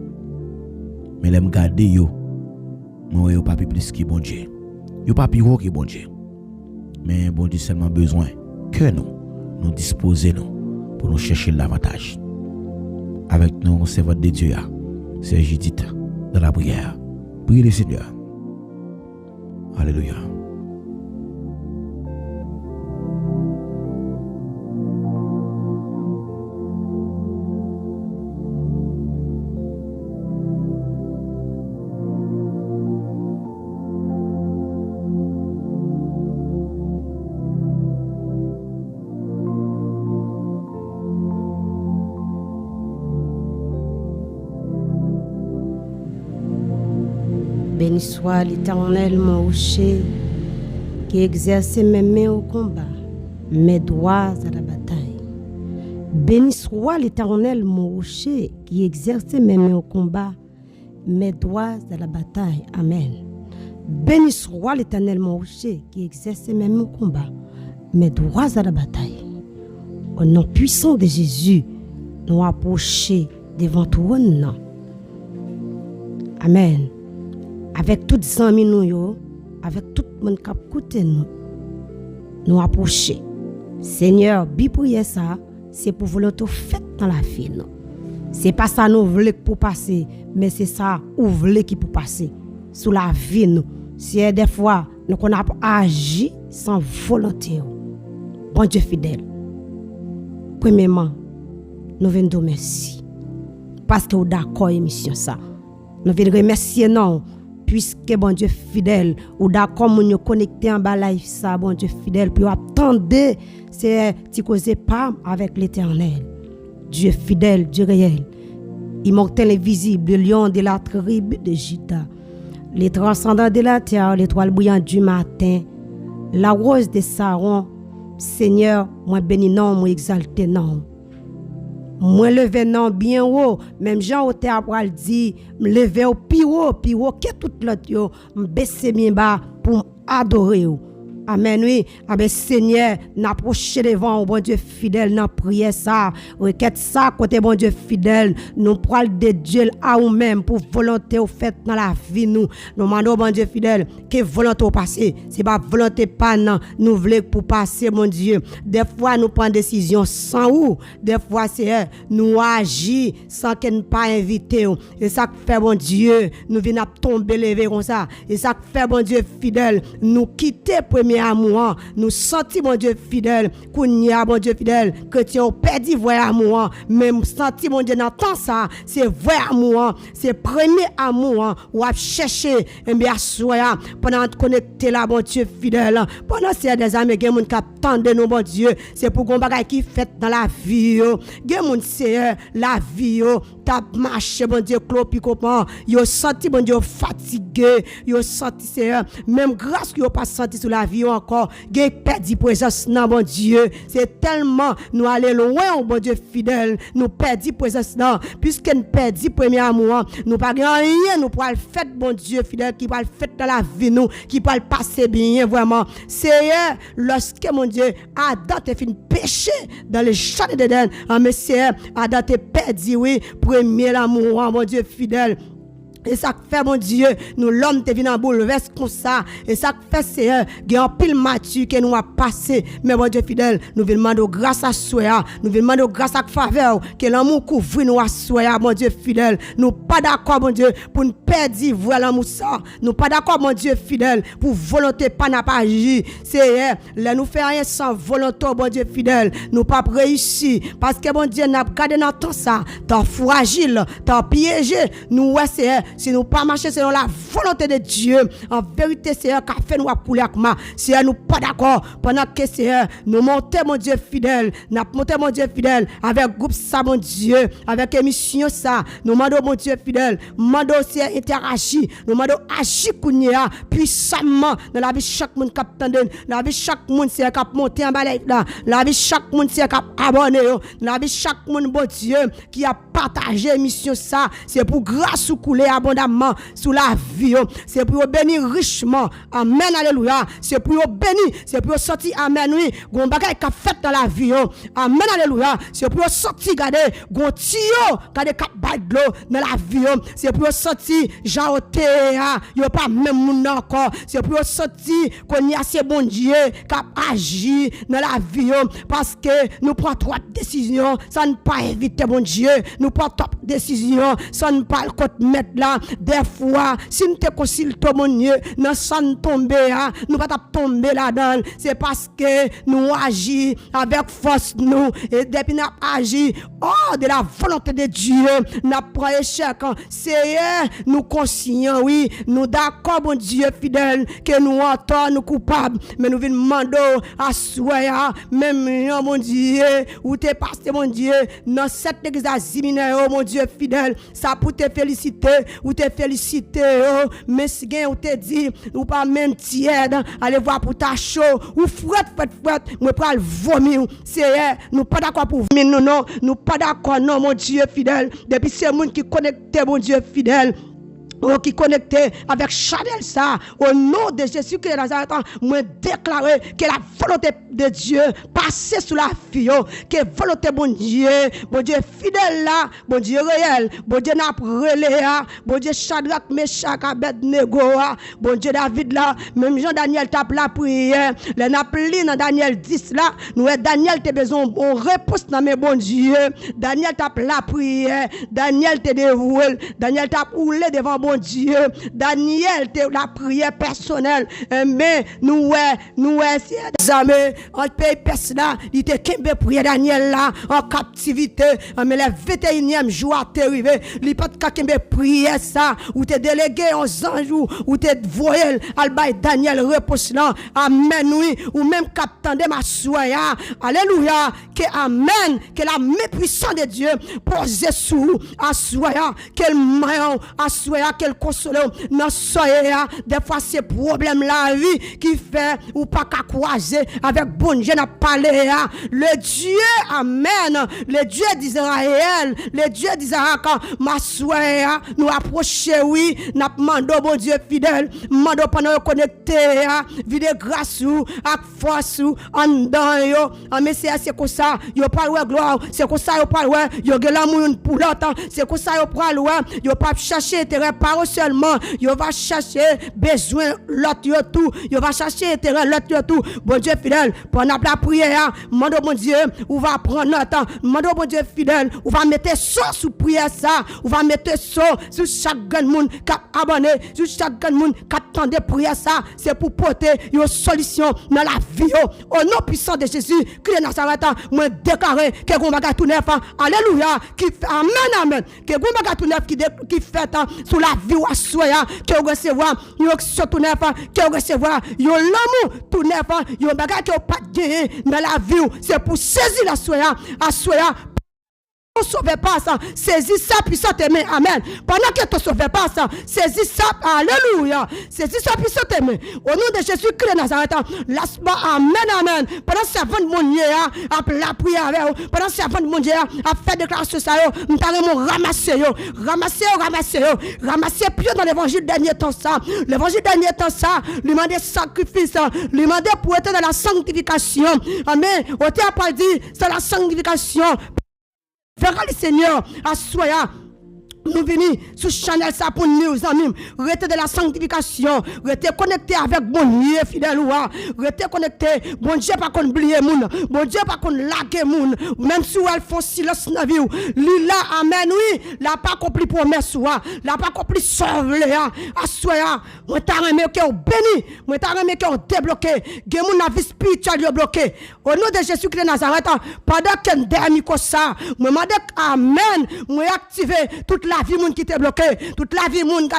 Mais l'aime garder yo. Moi yo pas plus que bon Dieu. Yo pas plus haut que bon Dieu. Mais bon Dieu seulement besoin que nous disposer nous pour nous chercher l'avantage. Avec nous, c'est votre Dieu, c'est Judith dans la prière. Priez le Seigneur. Alléluia. Béni soit l'Éternel, mon rocher, qui exerce mes mains au combat, mes doigts à la bataille. Béni soit l'Éternel, mon rocher, qui exerce mes mains au combat, mes doigts à la bataille. Amen. Béni soit l'Éternel, mon rocher, qui exerce mes mains au combat, mes doigts à la bataille. Au nom puissant de Jésus, nous approchons devant toi. Amen. Avec toutes les amis nous, avec tout le monde qui écoute nous approcher. Seigneur, bi prière ça, c'est pour volonté faite dans la vie. C'est pas ça nous voulons pour passer, mais c'est ça nous voulons qui pour passer sous la vie nous. C'est des fois nous qu'on a agi sans volonté. Bon Dieu fidèle. Premièrement, nous venons de merci parce que vous d'accord émission ça. Nous venons remercier non. Puisque bon Dieu fidèle, ou d'accord, nous connecté en bas live ça, bon Dieu fidèle, puis attendre, c'est tu causer pas avec l'Éternel. Dieu fidèle, Dieu réel, immortel et visible, le lion de la tribu de Juda, les transcendants de la terre, l'étoile brillante du matin, la rose de Saron. Seigneur, moi béni non, moi exalté non. Moi levé non bien haut, même Jean au terre pour dit, me lever au plus haut que tout l'autre yo, me baisser bien bas pour adorer. Amen, oui. Amen, Seigneur, n'approcher devant, bon Dieu fidèle, n'a prié ça, requête ça, côté bon Dieu fidèle, nous prenons de Dieu à nous-mêmes pour volonté au fait dans la vie, nous demandons, bon Dieu fidèle, que volonté au passé, c'est pas volonté pas, non, nous voulons pour passer, mon Dieu. Des fois, nous prenons décision sans ou, des fois, c'est nous agir sans qu'elle ne pas invité. Et ça fait, bon Dieu, nous venons tomber, lever comme ça. Et ça fait, bon Dieu fidèle, nous quitter premier amour, nous sentis mon Dieu fidèle, qu'on y a mon Dieu fidèle, que tu as perdu vrai amour, même senti mon Dieu dans temps ça, c'est vrai amour, c'est premier amour, ou à chercher, et bien soya, pendant de connecter là, mon Dieu fidèle, pendant c'est des amis, qui ont attendent nous, mon Dieu, c'est pour qu'on bagaille qui fait dans la vie, qui ont c'est la vie, t'as marché, mon Dieu, clopicopan, yo senti, mon Dieu, fatigué, yo senti, c'est même grâce qu'ils n'ont pas senti sur la vie encore, qu'ils perdu présence, non, mon Dieu, c'est tellement, nous allons loin, mon Dieu fidèle, nous perdu présence, non, puisque nous perdu premier amour, nous pas rien, nous pour le faire, mon Dieu fidèle, qui va le faire dans la vie, nous, qui va le passer bien, vraiment, c'est lorsque, mon Dieu, Adam te fait péché dans le jardin d'Éden, mais c'est Adam te perdu, oui, premier amour, mon Dieu fidèle. Et ça fait, mon Dieu, nous l'homme te vient en bouleverse comme ça. Et ça fait, Seigneur, il y a un pile mature que nous a passé. Mais mon Dieu fidèle, nous venons demander grâce à soi, nous venons demander grâce à faveur, que l'amour couvre nous à soi, mon Dieu fidèle. Nous pas d'accord, mon Dieu, pour nous perdre voilà l'amour ça. Nous pas d'accord, mon Dieu fidèle, pour volonté pas n'a pas agi. Seigneur, là nous fait rien sans volonté, mon Dieu fidèle. Nous pas réussi parce que mon Dieu n'a pas gardé dans temps ça. T'as fragile, t'as piégé. Nous ouais, Seigneur. Si nous pas marcher selon la volonté de Dieu, en vérité, Seigneur, qu'a fait nous à couler avec moi. Seigneur, nous pas d'accord. Pendant que, Seigneur, nous montons, mon Dieu fidèle, nous montons, mon Dieu fidèle, avec groupe ça, mon Dieu, avec émission ça, nous demandons, mon Dieu fidèle, nous demandons, Seigneur, interagir, nous demandons, agir, Kounia, puissamment, dans la vie de chaque monde qui a attendu, dans la vie de chaque monde, Seigneur, qui a monté en bas là, dans la vie de chaque monde, Seigneur, qui a abonné, dans la vie de chaque monde, bon Dieu, qui a partagé émission ça, c'est pour grâce ou couler abondamment sous la vie. C'est pour bénir richement. Amen, alléluia. C'est pour bénir. C'est pour sortir. Amen, oui. Gon bagay ka fait dans la vie. Amen, alléluia. C'est pour sortir, garder. Gon tio, garder kap bay de l'eau dans la vie. C'est pour sortir. Jaote, yo pas même moun encore. C'est pour sortir. Qu'on y a ces bon Dieu kap agi dans la vie. Parce que nous prenons trois décisions. Ça ne pas éviter bon Dieu. Nous prenons top décision. Ça ne pas le côté mettre là. Des fois, si nous te concile tout mon Dieu, nous sommes tombés, nous pas tomber là-dedans. C'est parce que nous agissons avec force nous. Et depuis nous agissons hors de la volonté de Dieu, nous prenons échec. C'est nous conscients, oui, nous d'accord, mon Dieu fidèle, que nous entendons, nous coupables, mais nous venons demander à soi, même mon Dieu, où t'es passé, mon Dieu, dans cette église à Zimine, oh mon Dieu fidèle, ça pour te féliciter, ou te féliciter, oh, mais si ou te dit, ou pas même tiède, allez voir pour ta chaud, ou fret, moi pas le vomir, c'est nous pas d'accord pour vomir, non, nous pas d'accord, non, mon Dieu fidèle, depuis c'est le monde qui connecté, mon Dieu fidèle, qui connecté avec Chanel ça, au nom de Jésus qui est Nazareth, moi déclarer que la volonté de Dieu passe sous la vie, que la volonté bon Dieu fidèle là, bon Dieu réel, bon Dieu n'a relé, bon Dieu Shadrach, Meshach, Abednego, bon Dieu David là, même Jean Daniel tape la prière, les napli dans Daniel 10 là, nous Daniel te besoin on réponse dans mes bon Dieu, Daniel tape la prière, Daniel te dévoué, Daniel tape roulé devant bon Dieu, Daniel te la prière personnelle, mais nous c'est jamais en pays personnel, il te kembe prière Daniel là en captivité, mais le 21e jour à t'arriver, il pas de kembe prière ça, ou te délégué aux anges ou te voyel albay Daniel repose là, amen oui, ou même captain de ma soya, alléluia, que amen, que la mépuissance de Dieu pose sous à soya, quel maillon à soya, quel console dans soya, des fois c'est problème la vie qui fait ou pas qu'à croiser avec bon Dieu n'a parlé, le Dieu amen, le Dieu d'Israël, le Dieu d'Israël quand ma soya nous approcher oui, n'a demandé bon Dieu fidèle, demandé pendant connecter, vide grâce ou avec force ou en dedans yo, mais c'est comme ça, yo pas ouais gloire, c'est comme ça yo pas ouais, yo ge l'amour pour l'autre, c'est comme ça yo pas ouais, yo pas chercher intérêt par seulement, yo va chercher besoin l'autre yo tout, yo va chercher intérêt l'autre yo tout. Bon Dieu fidèle, pendant la prière, demande bon Dieu, ou va prendre notre temps, demande bon Dieu fidèle, ou va mettre ça sous prière ça, ou va mettre ça sur chaque grand monde qui a abonné, sur chaque grand monde qui attendait prière ça, c'est pour porter une solution dans la vie. Au nom puissant de Jésus, qui est Nazareth, moi déclarer que gon bagay tout neuf, alléluia, qui fait amen amen, que gon bagay tout neuf qui fait sur la vie ou soya, qui recevoir une action tout neuf, qui recevoir un l'amour tout neuf, un bagay qui pas gagné dans la vie, c'est pour saisir la soya, à soya. Ne sauvez pas ça, saisis ça puissant aimé, amen. Pendant que tu ne sauves pas ça, saisis ça, alléluia, saisis ça puissant aimé. Au nom de Jésus-Christ de Nazareth, laisse-moi, amen, amen. Pendant que servant de mon Dieu a la prière avec vous, pendant que servant de mon Dieu a fait déclaration ça, nous allons ramasser pied dans l'évangile dernier temps ça. L'évangile dernier temps ça, lui demander sacrifice, lui demander pour être dans la sanctification. Amen. On t'a pas dit, c'est la sanctification. Verra le Seigneur à soya. nous venons sur Chanel ça pour nous amis, rester de la sanctification, rester connecté avec bon Dieu fidèle ou rester connecté, bon Dieu pas qu'on oublier moun, bon Dieu pas qu'on laguer moun, même si elle font silence dans vie, li là amen oui, la pas accompli promesse ou la pas accompli sauver assoya, moi t'a remet que béni, moi t'a remet que débloqué, gen moun la vie spirituelle bloqué. Au nom de Jésus Christ de Nazareth, pendant que dernier comme ça, moi mande amen, moi activer toute la vie moun qui était bloqué, toute la vie moun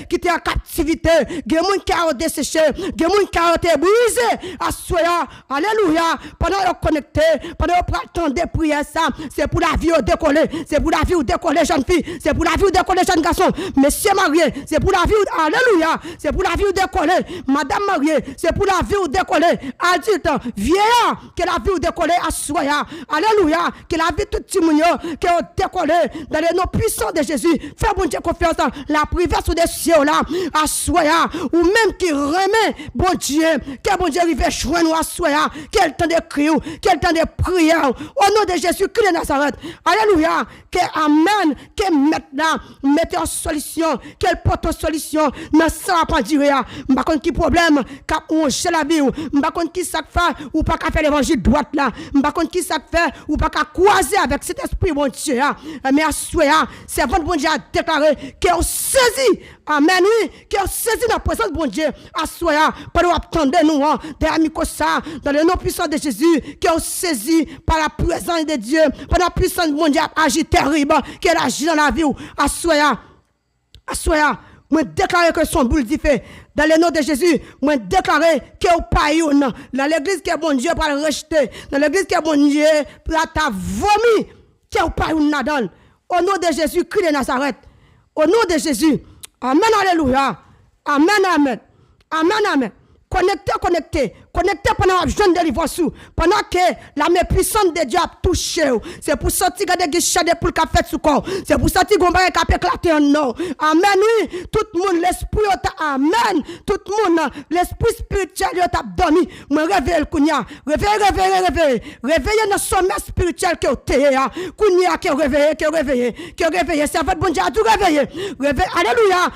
qui était en captivité, gen moun qui a desséché, gen moun qui a été brisé, assoya, alléluia, pendant qu'on connecté, pendant qu'on prend de prière ça, c'est pour la vie au décoller, c'est pour la vie au décoller jeune fille, c'est pour la vie au décoller jeune garçon, monsieur marié, c'est pour la vie, alléluia, c'est pour la vie au décoller, madame mariée, c'est pour la vie au décoller, adulte, vieillard, que la vie au décoller, assoya, alléluia, que la vie tout petit mounio, que au décoller, dans les noms puissants de Jésus, fais bon Dieu confiance, la prière sous des cieux là, assoya, ou même qui remet, bon Dieu, que bon Dieu arrive joindre assoya, quel temps de cri, quel temps de prière, au nom de Jésus Christ de Nazareth, alléluia, que amen, que maintenant, mettez en solution, quelle porte en solution, dans ça pas dire, m'pa contre qui problème, qu'a manger la vie, m'pa contre qui ça fait, ou pas qu'à faire l'évangile droite là, m'pa contre qui ça fait, ou pas qu'à croiser avec cet esprit bon Dieu, mais assoya, c'est votre bon Dieu a déclaré qu'on saisit, amen, oui, qu'on saisit la présence de bon Dieu, assoya, pendant attendre nous, des amis comme ça, dans le nom puissant de Jésus, qu'on saisit par la présence de Dieu, par la puissance de mon Dieu agit terrible, qu'elle agit dans la vie, assoya, assoya, moi déclarer que son boule fait dans le nom de Jésus, moi déclarer que au pays dans l'église que bon Dieu pour le rejeter, dans l'église que bon Dieu pour ta vomi, que au pays nadal. Au nom de Jésus Christ de Nazareth. Au nom de Jésus. Amen alléluia. Amen amen. Amen amen. Connecté pendant la jeune délivrance, pendant que la main puissante de Dieu a touché. C'est pour sortir de guichet de pour le café sous corps. C'est pour sortir de guichet qui a éclaté en nom. Amen, oui. Tout le monde, l'esprit, amen. Tout le monde, l'esprit spirituel, a dormi. Moi, réveille le kounia. Réveillez dans le sommeil spirituel que vous avez. Kounia qui est réveillé. C'est votre bon Dieu à tout réveiller. Alléluia.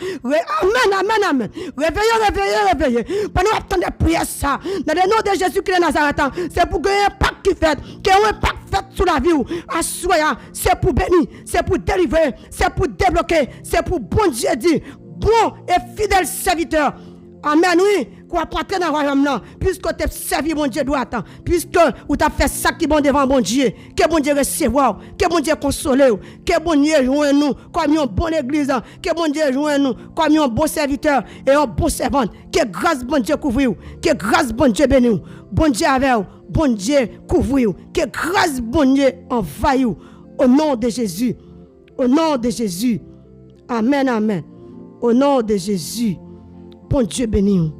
Amen. Réveillez. Pendant de prier ça, dans le nom de Jésus-Christ de Nazareth, c'est pour gagner un pacte qui fait, qu'il y ait un pacte fait sur la vie, assoya, c'est pour bénir, c'est pour délivrer, c'est pour débloquer, c'est pour bon Dieu dire, bon et fidèle serviteur. Amen, oui, qu'on va entrer dans le royaume là, puisque tu as servi mon Dieu droit, puisque tu as fait ça qui est bon devant mon Dieu, que bon Dieu recevoir, que bon Dieu consoler, que bon Dieu joue nous comme une bonne église, que bon Dieu joue nous comme un bon serviteur et un bon servant, que grâce bon Dieu couvre, que grâce bon Dieu bénisse, bon Dieu avec vous, bon Dieu couvre, que grâce bon Dieu envahisse, au nom de Jésus, au nom de Jésus, amen, amen, au nom de Jésus. Bon Dieu béni.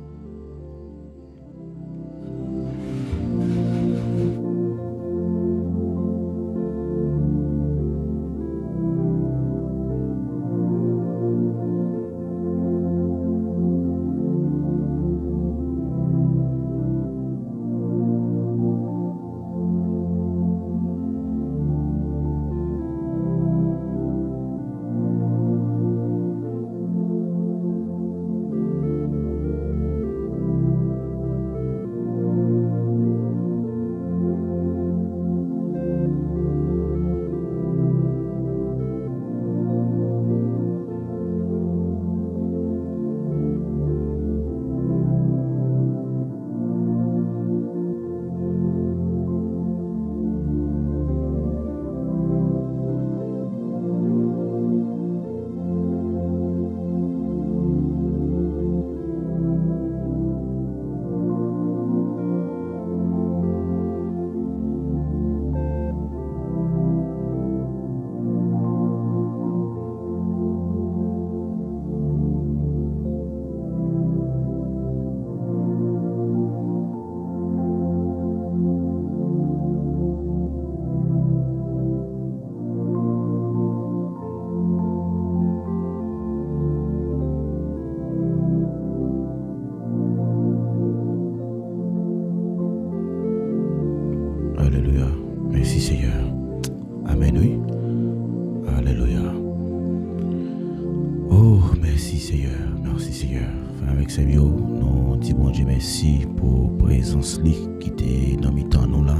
Merci Seigneur, merci Seigneur. Avec Seigneur, nous disons bon Dieu merci pour la présence qui était dans mi-temps nous là.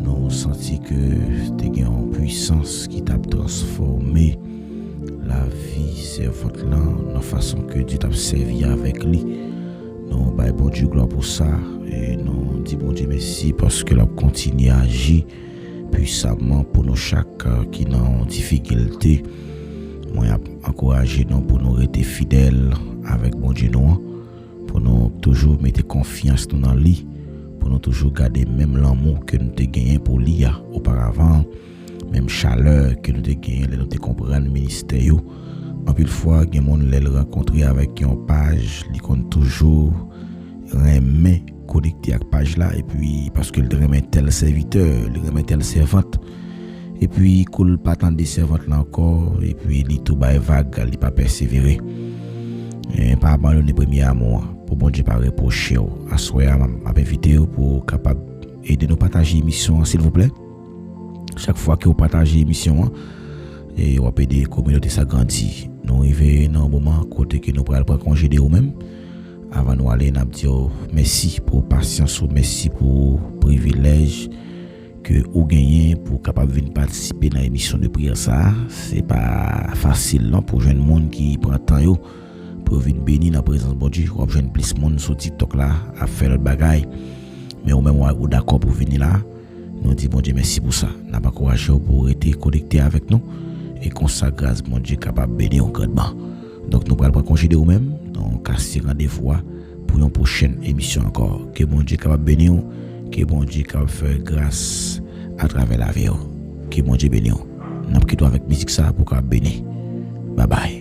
Nous senti que tu as une puissance qui t'a transformé la vie servante là, de la façon que Dieu t'a servi avec lui. Nous baillons bon Dieu gloire pour ça et nous disons bon Dieu merci parce que l'on continue à agir puissamment pour nous chaque qui est en difficulté. Moi encourager nous pour nous rester fidèles avec bon Dieu nous, pour nous toujours mettre confiance dans lui, pour nous toujours garder même l'amour que nous avons gagné pour lui auparavant, même chaleur que nous avons gagné, nous avons compris le ministère. En plus fois, il y a des gens qui l'ont rencontré avec une page, ils ont toujours remis connecté à la page là, et puis parce qu'il remet tel serviteur, il remet telle servante, et puis il coule pas tant de servantes là encore, et puis il tout bas vague, il pas persévérer. Et pas abandonner premier amour, pour bon Dieu pas reprocher. À soir, m'a invité pour capable aider nous partager l'émission s'il vous plaît. Chaque fois que vous partagez l'émission, et on peut aider la communauté s'agrandir. Nous arrivons dans un moment côté que nous pourrons prendre congé de nous-mêmes. Avant nous aller, nous disons merci pour patience, merci pour privilège que vous gagnez pour capable venir participer dans l'émission de prière. Ça, c'est pas facile non pour jeune monde qui prend temps pour venir bénir dans la présence de bon Dieu. On jeune plus monde sur TikTok là à faire notre bagaille. Mais au même ou d'accord pour venir là. Nous disons bon Dieu merci pour ça. N'a pas courage pour être connecté avec nous et qu'on sa grâce mon Dieu capable bénir grandement. Donc nous allons pas congé de nous-mêmes. Donc casser rendez-vous pour une prochaine émission encore. Que bon Dieu capable bénir, que bon Dieu capable faire grâce à travers la vie. Que bon Dieu bénir. N'a pas quitté avec musique ça pour capable bénir. Bye bye.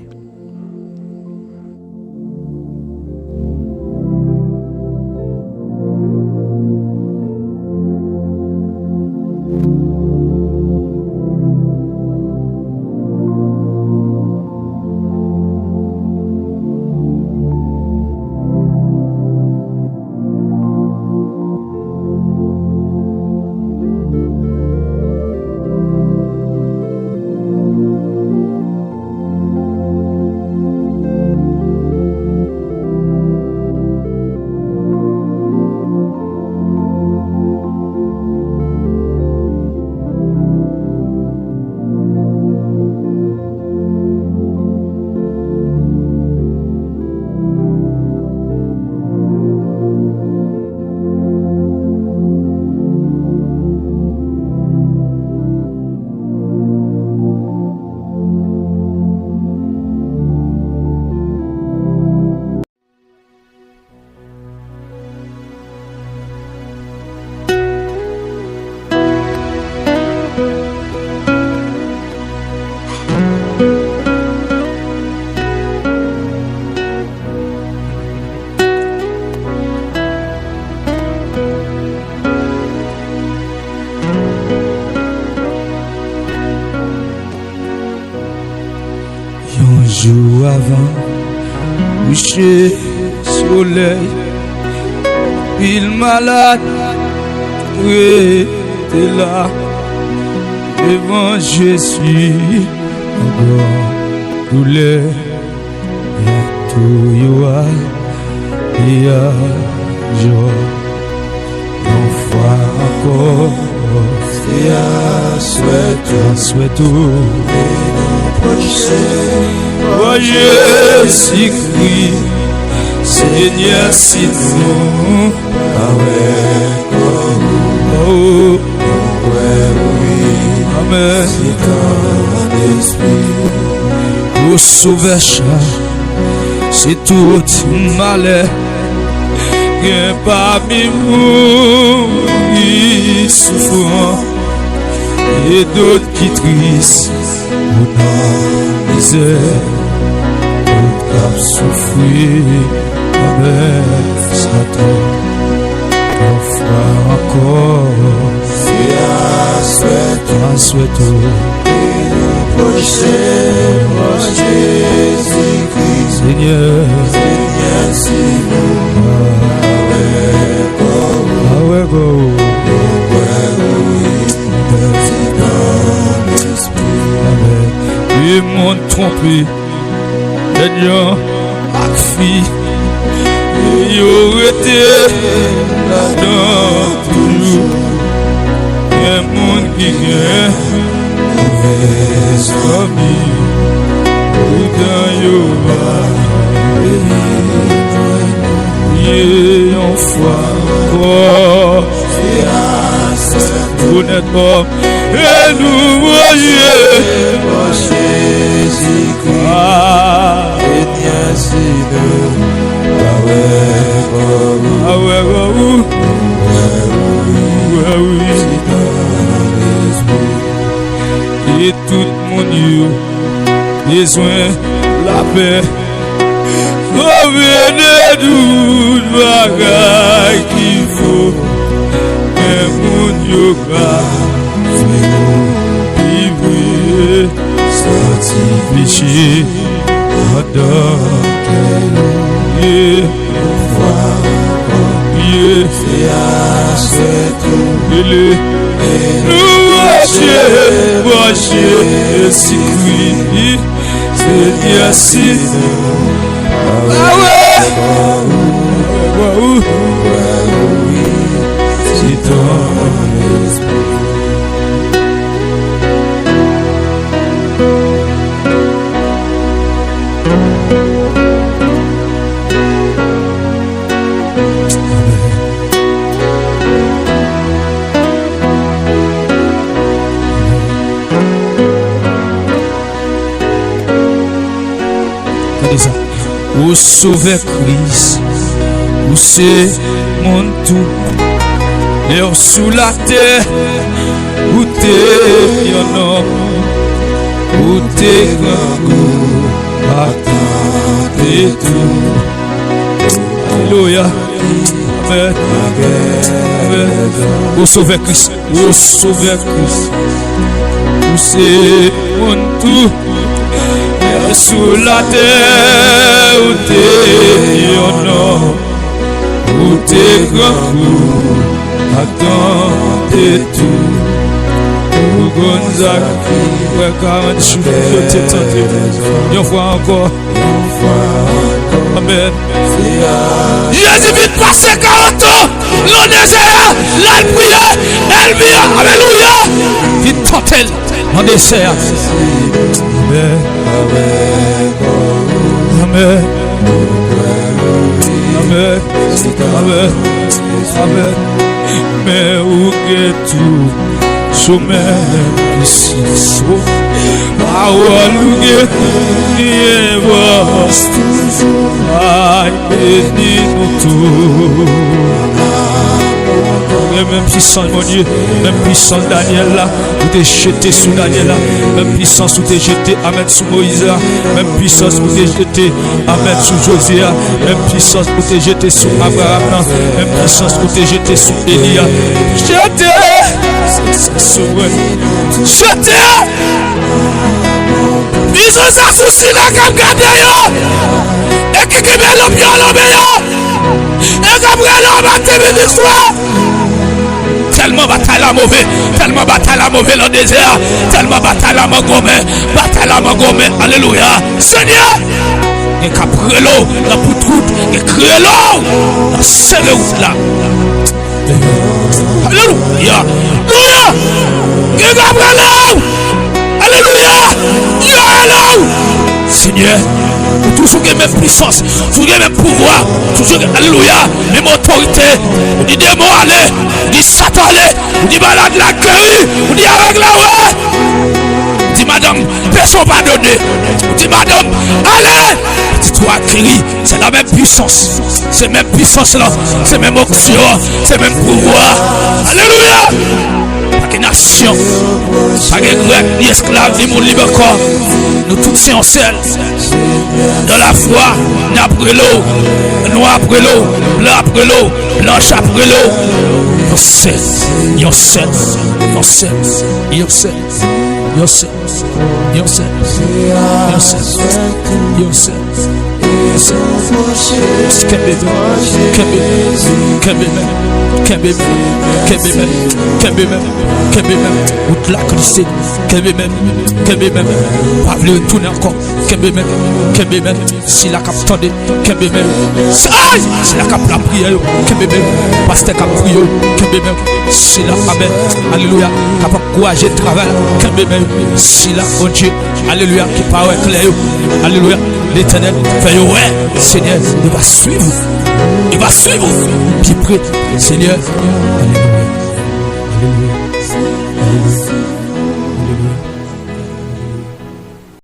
Jour avant, coucher soleil, il malade, était là, devant Jésus, encore douleur, et tout yoa, et à joie, une fois encore, et à souhait, oh Jésus-Christ, Seigneur, si nous, oh, amen, pour sauver c'est tout malheur, que parmi nous, qui souffrent, et d'autres qui tristes. Mon misère, tout cap souffrir, avec Satan, ton frère encore, c'est à souhait, et nous prochain, mon Jésus-Christ, Seigneur, si nous, avec et m'ont trompé, Seigneur, ak fi, yo rete là-dedans toujours. Y'a moun qui gen mauvais amis, ou dans yo priez en foi, oh, vous n'êtes pas, et nous voyez, Jésus-Christ, et bien si nous, et tout mon Dieu, besoin la paix. Revenez nous bagaille qu'il faut, mais mon Dieu vivre, sortir péché, adopter, voir, c'est à ce tout, nous watcher, si oui, c'est bien si ah ouais, c'est ton Ou sauver Christ, ou c'est mon tout, et sous la terre, où t'es yon homme, où t'es grand goût, attendez tout. Alléluia, amen, amen. Ou sauver Christ, ou sauver Christ, où c'est mon tout. Sous la terre, où t'es yon homme, où t'es grand goût, attendez tout. Où Gonzague, ouais, 48, je t'ai tenté. Une fois encore. Amen. Jésus vite passer 40 ans, l'on désert, l'elle prière, elle vient, alléluia. Vite tente-elle, l'on désert. Amen. Amen. Amen. Amen. Amen. Mais où est tout? Sommet ici, parole où est toujours, aïe, bénis-nous tous. Même puissance, mon Dieu, même puissance Daniel là, où t'es jeté sous Daniel là, même puissance où t'es jeté, amen, sous Moïse là, même puissance où t'es jeté, amen, sous Josué, même puissance où t'es jeté sous Abraham là, même puissance où t'es jeté sous Élia. Jeté, jeté, ils ont ça sous Sina comme gardien, et qui met l'homme à l'homme, et Gabriel a battu l'histoire. Tellement bataille la mauvaise, tellement bataille la mauvaise dans le désert, tellement bataille la magomé, alléluia. Seigneur, il y a qu'après l'eau, la poutroute, il y a créé l'eau, la serre route là. Alléluia, alléluia, il y a qu'après l'eau, alléluia, il y a l'eau. Seigneur, toujours la même puissance, toujours le même pouvoir, toujours, alléluia, même autorité. On dit démon allez, on dit Satan allez, on dit malade la guéri, on dit avec la ouais. On dit madame, personne pas donné. On dit madame, allez, dis toi guéri, c'est la même puissance, c'est la même puissance là, c'est la même option, c'est le même pouvoir. Alléluia. Pas de nation, pas de grec, ni esclave, ni monde libre corps. Nous tous sommes en selle. Dans la foi, nous après l'eau, noir après l'eau, blanc après l'eau, blanche après l'eau. Nous sommes en selle, nous sommes en selle, nous sommes en selle. Yourself. Ou la crisée, pas le tourner encore, si la cap tendait, si la cap la prière, pasteur cap prière, si la amen, alléluia, cap encourager le travail, si la bon Dieu, alléluia, qui parle clair, alléluia, l'éternel fait ouais, Seigneur, il va suivre, puis près, Seigneur, alléluia, alléluia, alléluia.